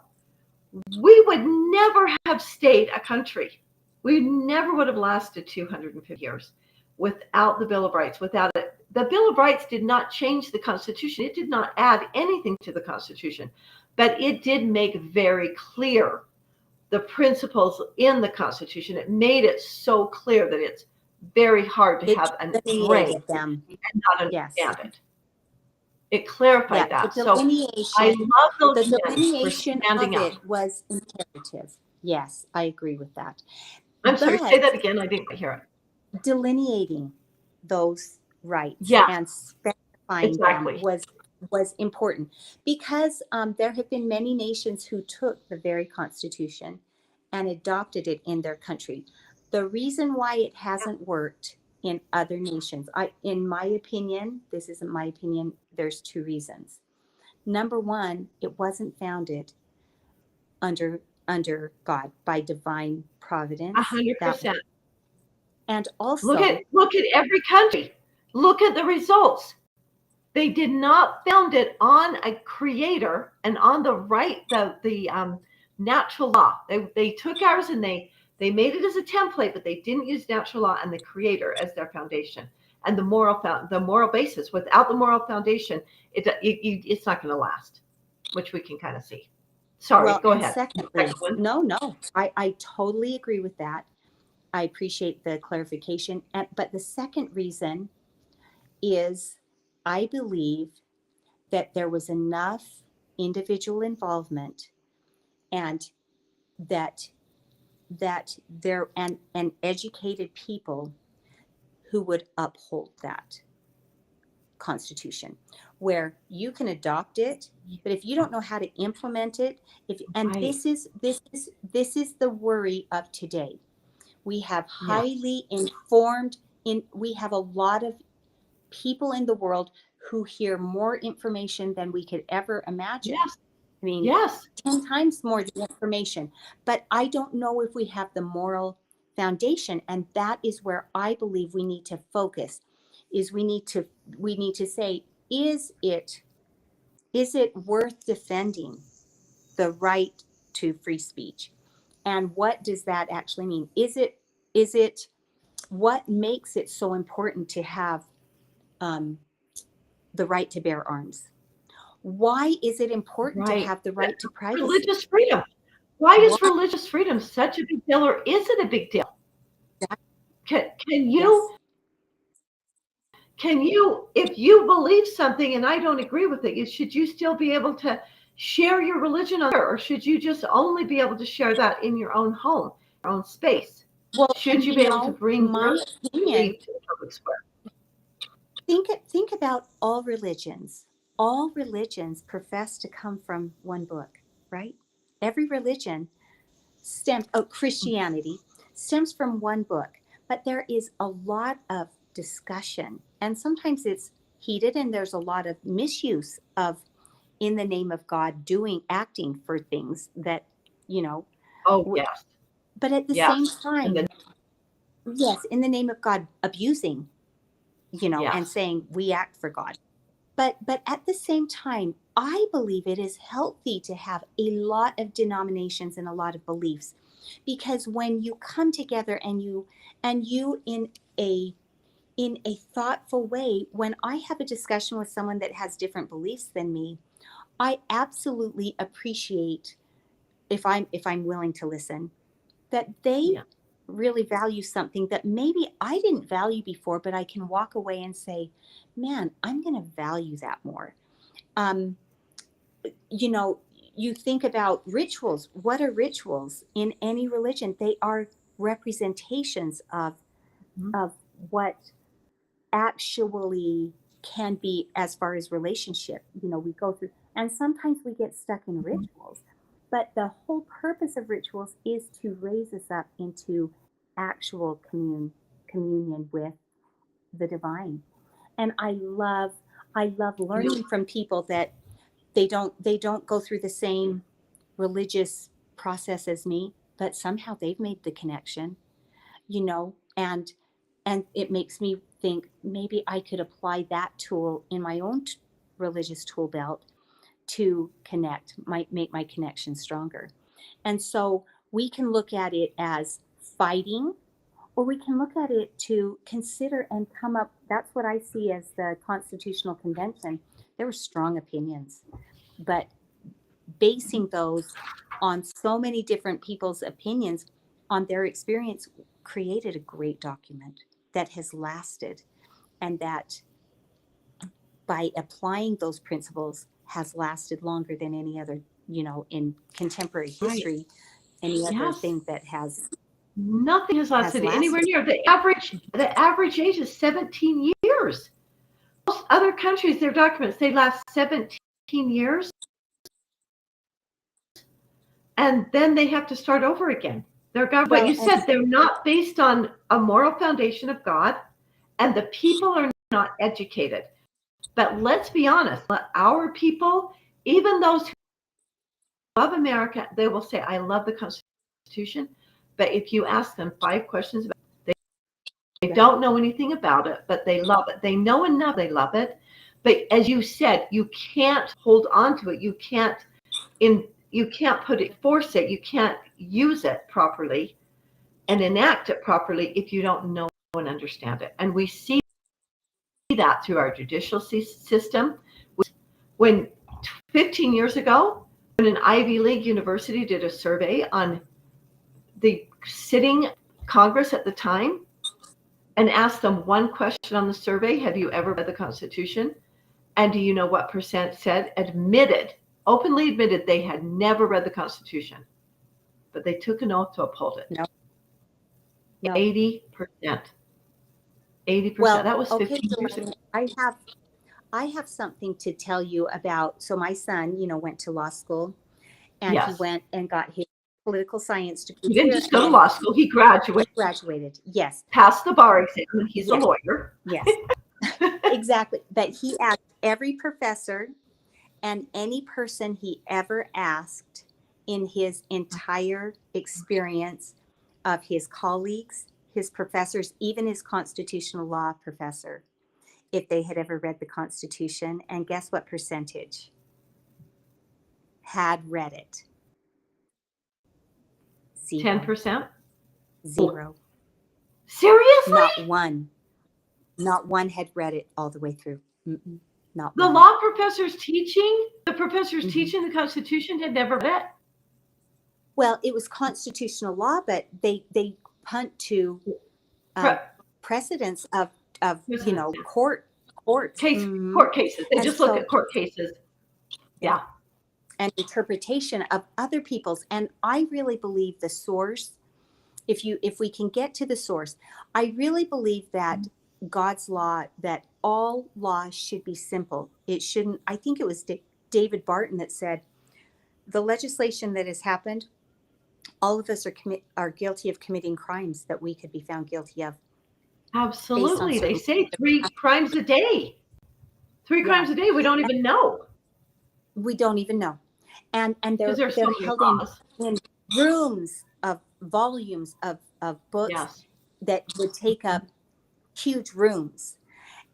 we would never have stayed a country. We never would have lasted 250 years without the Bill of Rights. Without it, the Bill of Rights did not change the Constitution. It did not add anything to the Constitution, but it did make very clear the principles in the Constitution. It made it so clear that it's very hard to have an brain and not understand it. It clarified that. So I love those the men for delineation standing of up. it was imperative. Yes, I agree with that. I'm sorry, say But that again. I didn't hear it. delineating those rights Yeah, and specifying exactly. them was important because there have been many nations who took the very Constitution and adopted it in their country. The reason why it hasn't worked in other nations, in my opinion, this isn't my opinion, there's 2 reasons. Number one, it wasn't founded under God by divine providence. 100%. And also Look at every country. Look at the results. They did not found it on a creator and on the right, the natural law. They took ours and they made it as a template, but they didn't use natural law and the creator as their foundation and the moral basis. Without the moral foundation, it's not going to last, which we can kind of see. Sorry, go ahead. Secondly, no, I totally agree with that. I appreciate the clarification. But the second reason is I believe that there was enough individual involvement and that there and educated people who would uphold that Constitution, where you can adopt it, but if you don't know how to implement it, this is the worry of today. We have highly informed we have a lot of people in the world who hear more information than we could ever imagine. Yes. I mean, 10 times more the information, but I don't know if we have the moral foundation. And that is where I believe we need to focus, is we need to say, is it worth defending the right to free speech? And what does that actually mean? Is it what makes it so important to have the right to bear arms? Why is it important to have the right to privacy? Religious freedom. Why is religious freedom such a big deal, or is it a big deal? Can you, if you believe something and I don't agree with it, should you still be able to share your religion on there, or should you just only be able to share that in your own home, your own space? Well, should you be able to bring my opinion to the public square? Think about all religions. All religions profess to come from one book, right? Every religion Christianity stems from one book, but there is a lot of discussion, and sometimes it's heated, and there's a lot of misuse of, in the name of God, acting for things that, but at the same time, in the name of God, abusing, and saying we act for God. But at the same time, I believe it is healthy to have a lot of denominations and a lot of beliefs, because when you come together and you in a thoughtful way, when I have a discussion with someone that has different beliefs than me, I absolutely appreciate, if I'm willing to listen, that they Yeah. really value something that maybe I didn't value before, but I can walk away and say, man, I'm going to value that more. You know, you think about rituals. What are rituals in any religion? They are representations Mhm. of what actually can be as far as relationship. You know, we go through, and sometimes we get stuck in rituals, but the whole purpose of rituals is to raise us up into actual communion with the divine. And I love learning from people that they don't go through the same religious process as me, but somehow they've made the connection, you know, and it makes me think maybe I could apply that tool in my own religious tool belt to connect, might make my connection stronger. And so we can look at it as fighting, or we can look at it to consider and come up. That's what I see as the Constitutional Convention. There were strong opinions, but basing those on so many different people's opinions on their experience created a great document that has lasted, and that by applying those principles has lasted longer than any other, you know, in contemporary Right. history, any other Yes. thing that has Nothing has lasted anywhere lasted. near the average age is 17 years. Most other countries, their documents, they last 17 years, and then they have to start over again. What Well, you said, they're not based on a moral foundation of God, and the people are not educated. But let's be honest, our people, even those who love America, they will say, I love the Constitution. But if you ask them 5 questions about it, they don't know anything about it, but they love it. They know enough, they love it. But as you said, you can't hold on to it. You can't force it. You can't use it properly and enact it properly if you don't know and understand it. And we see that through our judicial system. When 15 years ago, when an Ivy League university did a survey on the sitting Congress at the time and asked them one question on the survey, have you ever read the Constitution? And do you know what percent said? Openly admitted they had never read the Constitution, but they took an oath to uphold it. No. 80%. 80%. Well, That was okay, 15 years ago. I have something to tell you about. So my son, you know, went to law school, and he Yes. went and got his political science degree. He didn't just go to law school. He Graduated. Yes. passed the bar exam, and he's a Yes. lawyer. Yes. Exactly. But he asked every professor and any person he ever asked in his entire experience of his colleagues, his professors, even his constitutional law professor, if they had ever read the Constitution. And guess what percentage had read it? 0. 10%? 0. Seriously? Not one had read it all the way through. Not The one. law professors teaching the Constitution had never read it? Well, it was constitutional law, but they punt to precedents of you know, court cases. They just look at court cases. Yeah. And interpretation of other people's. And I really believe the source, if we can get to the source, I really believe that God's law, that all law should be simple. It shouldn't, I think it was David Barton that said, the legislation that has happened, all of us are guilty of committing crimes that we could be found guilty of. Absolutely. They say 3 crimes a day. 3 crimes a day. We don't even know. We don't even know. And they're so held in rooms of volumes of books that would take up huge rooms.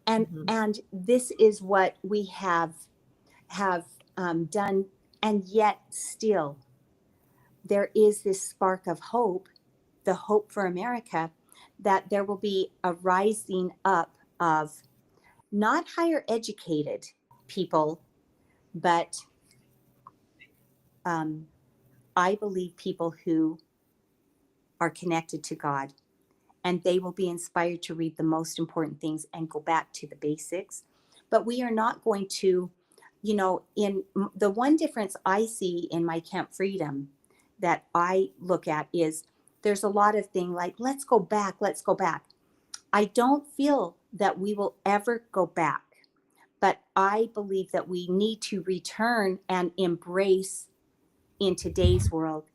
And this is what we have done. And yet still there is this spark of hope, the hope for America, that there will be a rising up of not higher educated people, but I believe people who are connected to God, and they will be inspired to read the most important things and go back to the basics. But we are not going to, in the one difference I see in my Camp Freedom that I look at is there's a lot of things like, let's go back, let's go back. I don't feel that we will ever go back, but I believe that we need to return and embrace in today's world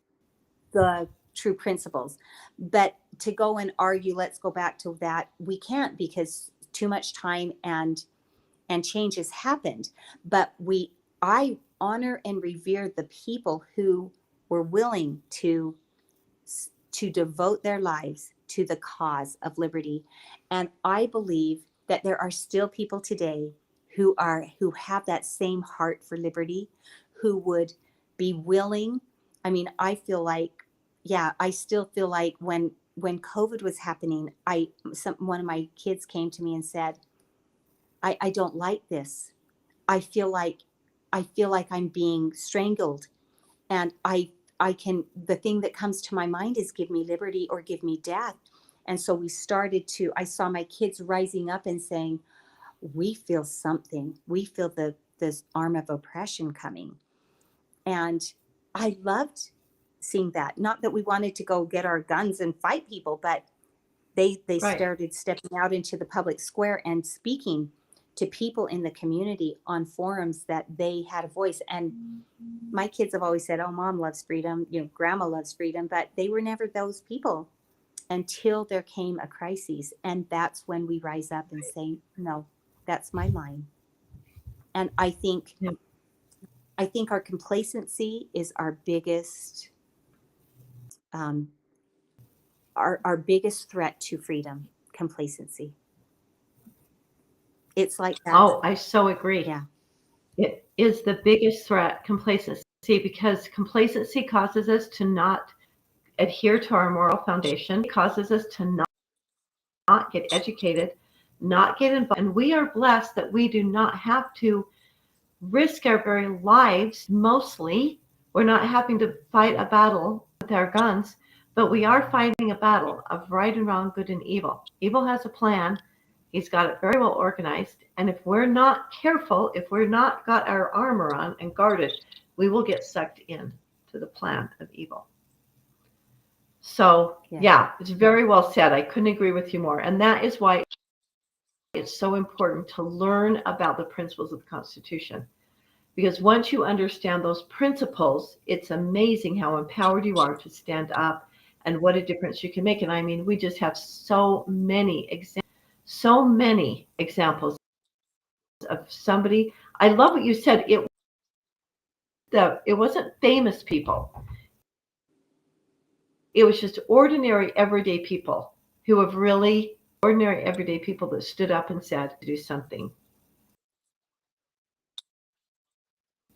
the true principles. But to go and argue, let's go back to that, we can't, because too much time and change has happened. But I honor and revere the people who were willing to devote their lives to the cause of liberty. And I believe that there are still people today who have that same heart for liberty, who would be willing. I mean, I feel like, I still feel like when COVID was happening, one of my kids came to me and said, I don't like this. I feel like I'm being strangled, and the thing that comes to my mind is give me liberty or give me death. And so I saw my kids rising up and saying, we feel something. We feel this arm of oppression coming. And I loved seeing that. Not that we wanted to go get our guns and fight people, but they Right. started stepping out into the public square and speaking to people in the community on forums that they had a voice. And my kids have always said, oh, mom loves freedom, grandma loves freedom, but they were never those people until there came a crisis. And that's when we rise up and say, no, that's my line. And I think our complacency is our biggest our biggest threat to freedom. Complacency. It's like that. Oh, I so agree. Yeah. It is the biggest threat, complacency, because complacency causes us to not adhere to our moral foundation. It causes us to not get educated, not get involved. And we are blessed that we do not have to risk our very lives. Mostly, we're not having to fight a battle with our guns, but we are fighting a battle of right and wrong, good and evil. Evil has a plan. He's got it very well organized. And if we're not careful, if we're not got our armor on and guarded, we will get sucked in to the plan of evil. So, yeah, it's very well said. I couldn't agree with you more. And that is why it's so important to learn about the principles of the Constitution. Because once you understand those principles, it's amazing how empowered you are to stand up and what a difference you can make. And I mean, we just have so many examples of somebody. I love what you said. It wasn't famous people. It was just ordinary, everyday people who have really ordinary, everyday people that stood up and said to do something.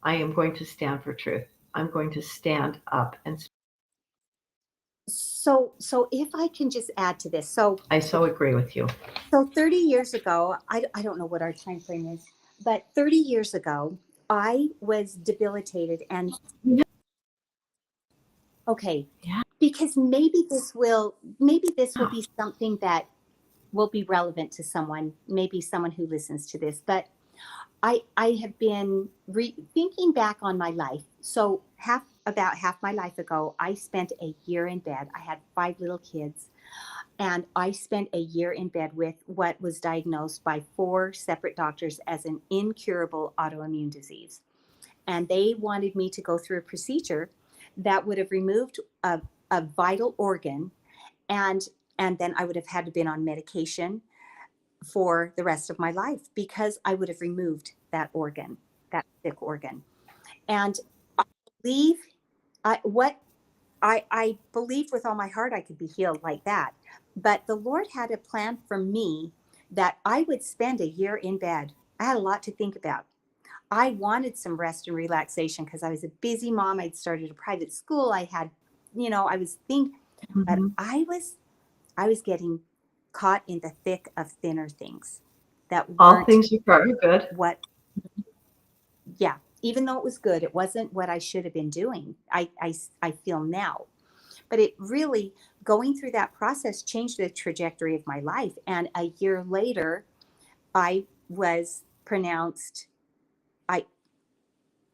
I am going to stand for truth. I'm going to stand up and. So if I can just add to this. So I so agree with you. So 30 years ago, I don't know what our time frame is, but 30 years ago, I was debilitated and okay. Yeah. Because maybe this will be something that will be relevant to someone, maybe someone who listens to this. But I have been thinking back on my life. So about half my life ago, I spent a year in bed. I had 5 little kids, and I spent a year in bed with what was diagnosed by 4 separate doctors as an incurable autoimmune disease. And they wanted me to go through a procedure that would have removed a vital organ, and then I would have had to been on medication for the rest of my life because I would have removed that organ, that sick organ. And I believe I believed with all my heart I could be healed like that. But the Lord had a plan for me that I would spend a year in bed. I had a lot to think about. I wanted some rest and relaxation because I was a busy mom. I'd started a private school. I had, I was thinking, but I was getting caught in the thick of thinner things that all things are very good. even though it was good, it wasn't what I should have been doing. I feel now. But it really, going through that process changed the trajectory of my life. And a year later, I was pronounced,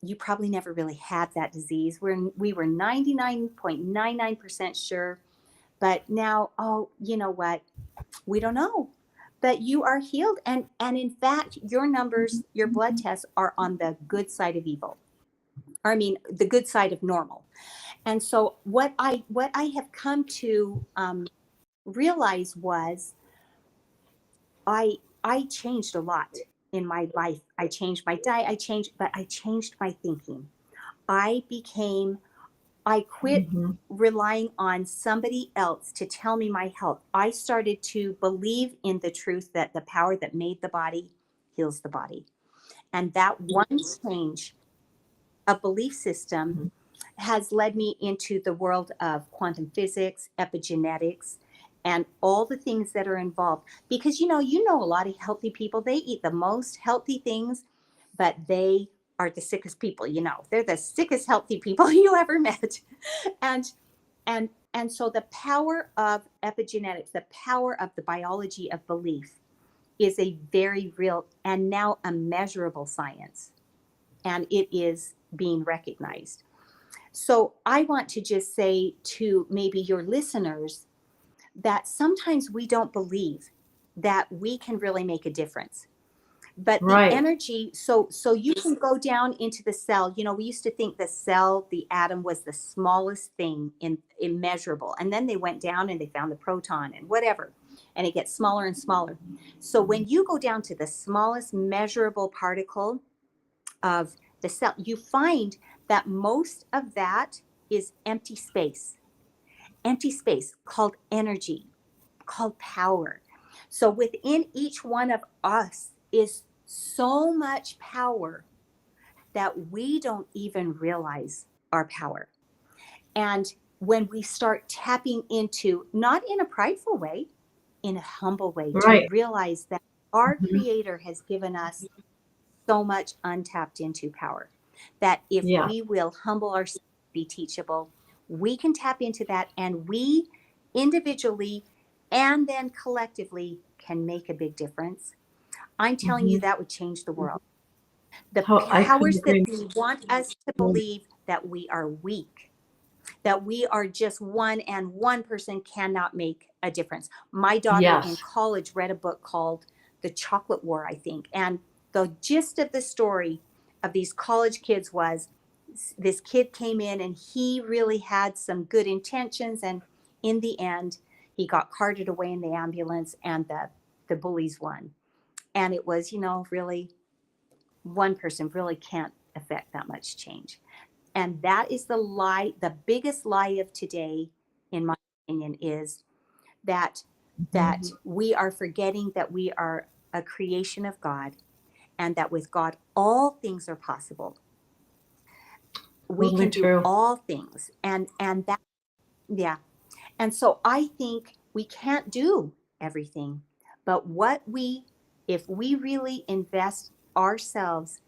you probably never really had that disease. We were 99.99% sure. But now, oh, you know what? We don't know. But you are healed. And in fact, your numbers, your blood tests are on the good side of evil. I mean, the good side of normal. And so what I have come to realize was I changed a lot in my life. I changed my diet. But I changed my thinking. I quit Mhm. relying on somebody else to tell me my health. I started to believe in the truth that the power that made the body heals the body. And that one change of belief system Mhm. has led me into the world of quantum physics, epigenetics, and all the things that are involved. Because you know a lot of healthy people, they eat the most healthy things, but they are the sickest people. They're the sickest healthy people you ever met. And so the power of epigenetics, the power of the biology of belief, is a very real and now a measurable science, and it is being recognized. So I want to just say to maybe your listeners that sometimes we don't believe that we can really make a difference. But the Right. energy, so you can go down into the cell. We used to think the cell, the atom, was the smallest thing in immeasurable. And then they went down and they found the proton and whatever. And it gets smaller and smaller. So when you go down to the smallest measurable particle of the cell, you find that most of that is empty space called energy, called power. So within each one of us is so much power that we don't even realize our power. And when we start tapping into, not in a prideful way, in a humble way, to Right. realize that our Mhm. Creator has given us so much untapped into power, that if Yeah. we will humble ourselves, be teachable, we can tap into that, and we individually and then collectively can make a big difference. I'm telling you, Mhm. that would change the world. The Oh, I couldn't powers that agree be want us to more. believe that we are weak, that we are just one, and one person cannot make a difference. My daughter in Yes. college read a book called The Chocolate War, I think. And the gist of the story of these college kids was this kid came in and he really had some good intentions. And in the end, he got carted away in the ambulance and the bullies won. And it was, really one person really can't affect that much change. And that is the lie. The biggest lie of today, in my opinion, is that Mhm. we are forgetting that we are a creation of God, and that with God all things are possible. We Totally can do true. all things. And that, yeah. And so I think we can't do everything. But if we really invest ourselves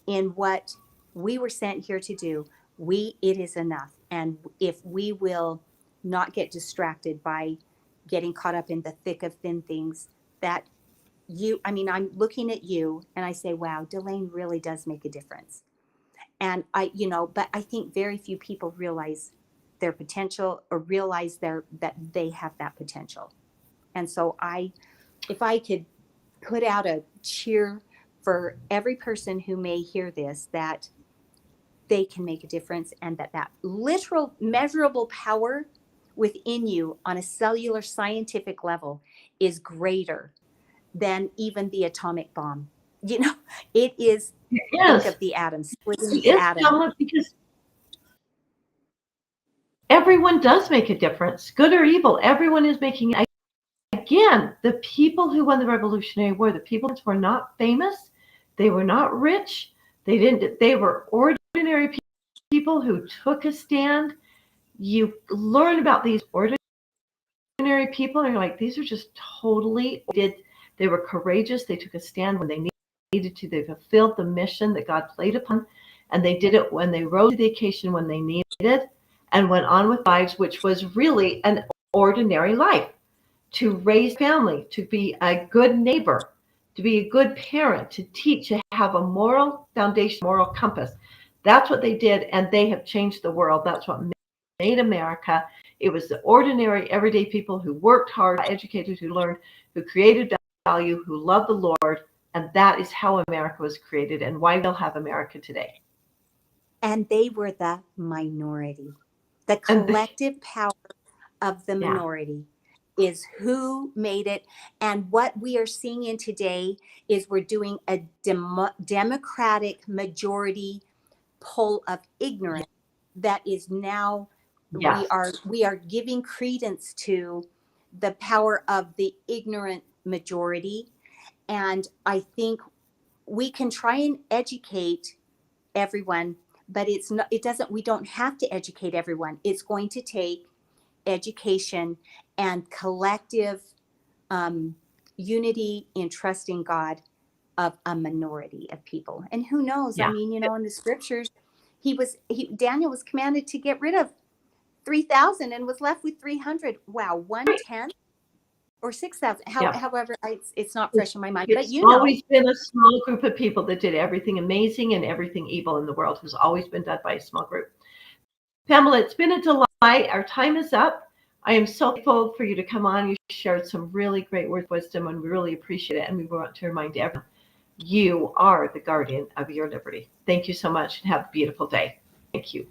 in what we were sent here to do, it is enough. And if we will not get distracted by getting caught up in the thick of thin things, that I'm looking at you and I say, wow, Dalane really does make a difference. And but I think very few people realize their potential, or realize that they have that potential. And so if I could put out a cheer for every person who may hear this, that they can make a difference, and that literal measurable power within you on a cellular scientific level is greater than even the atomic bomb. It is. Think Yes. of the atom, splitting It the is, atom. Pamela, because everyone does make a difference, good or evil. Everyone is making. Again, the people who won the Revolutionary War, the people who were not famous, they were not rich, they were ordinary people who took a stand. You learn about these ordinary people, and you're like, these are just they were courageous, they took a stand when they needed to, they fulfilled the mission that God played upon. And they did it when they rose to the occasion when they needed it and went on with lives, which was really an ordinary life, to raise family, to be a good neighbor, to be a good parent, to teach, to have a moral foundation, moral compass. That's what they did, and they have changed the world. That's what made America. It was the ordinary, everyday people who worked hard, educated, who learned, who created value, who loved the Lord, and that is how America was created and why we'll have America today. And they were the minority. The And collective power of the yeah, minority is who made it. And what we are seeing in today is we're doing a democratic majority poll of ignorance that is now yes, we are giving credence to the power of the ignorant majority. And I think we can try and educate everyone, but we don't have to educate everyone. It's going to take education and collective unity in trusting God of a minority of people. And who knows? I yeah. mean, in the scriptures, Daniel was commanded to get rid of 3,000 and was left with 300. Wow, 1/10 or 6,000. Yeah. However, it's not fresh in my mind. But It's you know, always been a small group of people that did everything amazing and everything evil in the world has always been done by a small group. Pamela, it's been a delight. Our time is up. I am so thankful for you to come on. You shared some really great words of wisdom, and we really appreciate it. And we want to remind everyone, you are the guardian of your liberty. Thank you so much, and have a beautiful day. Thank you.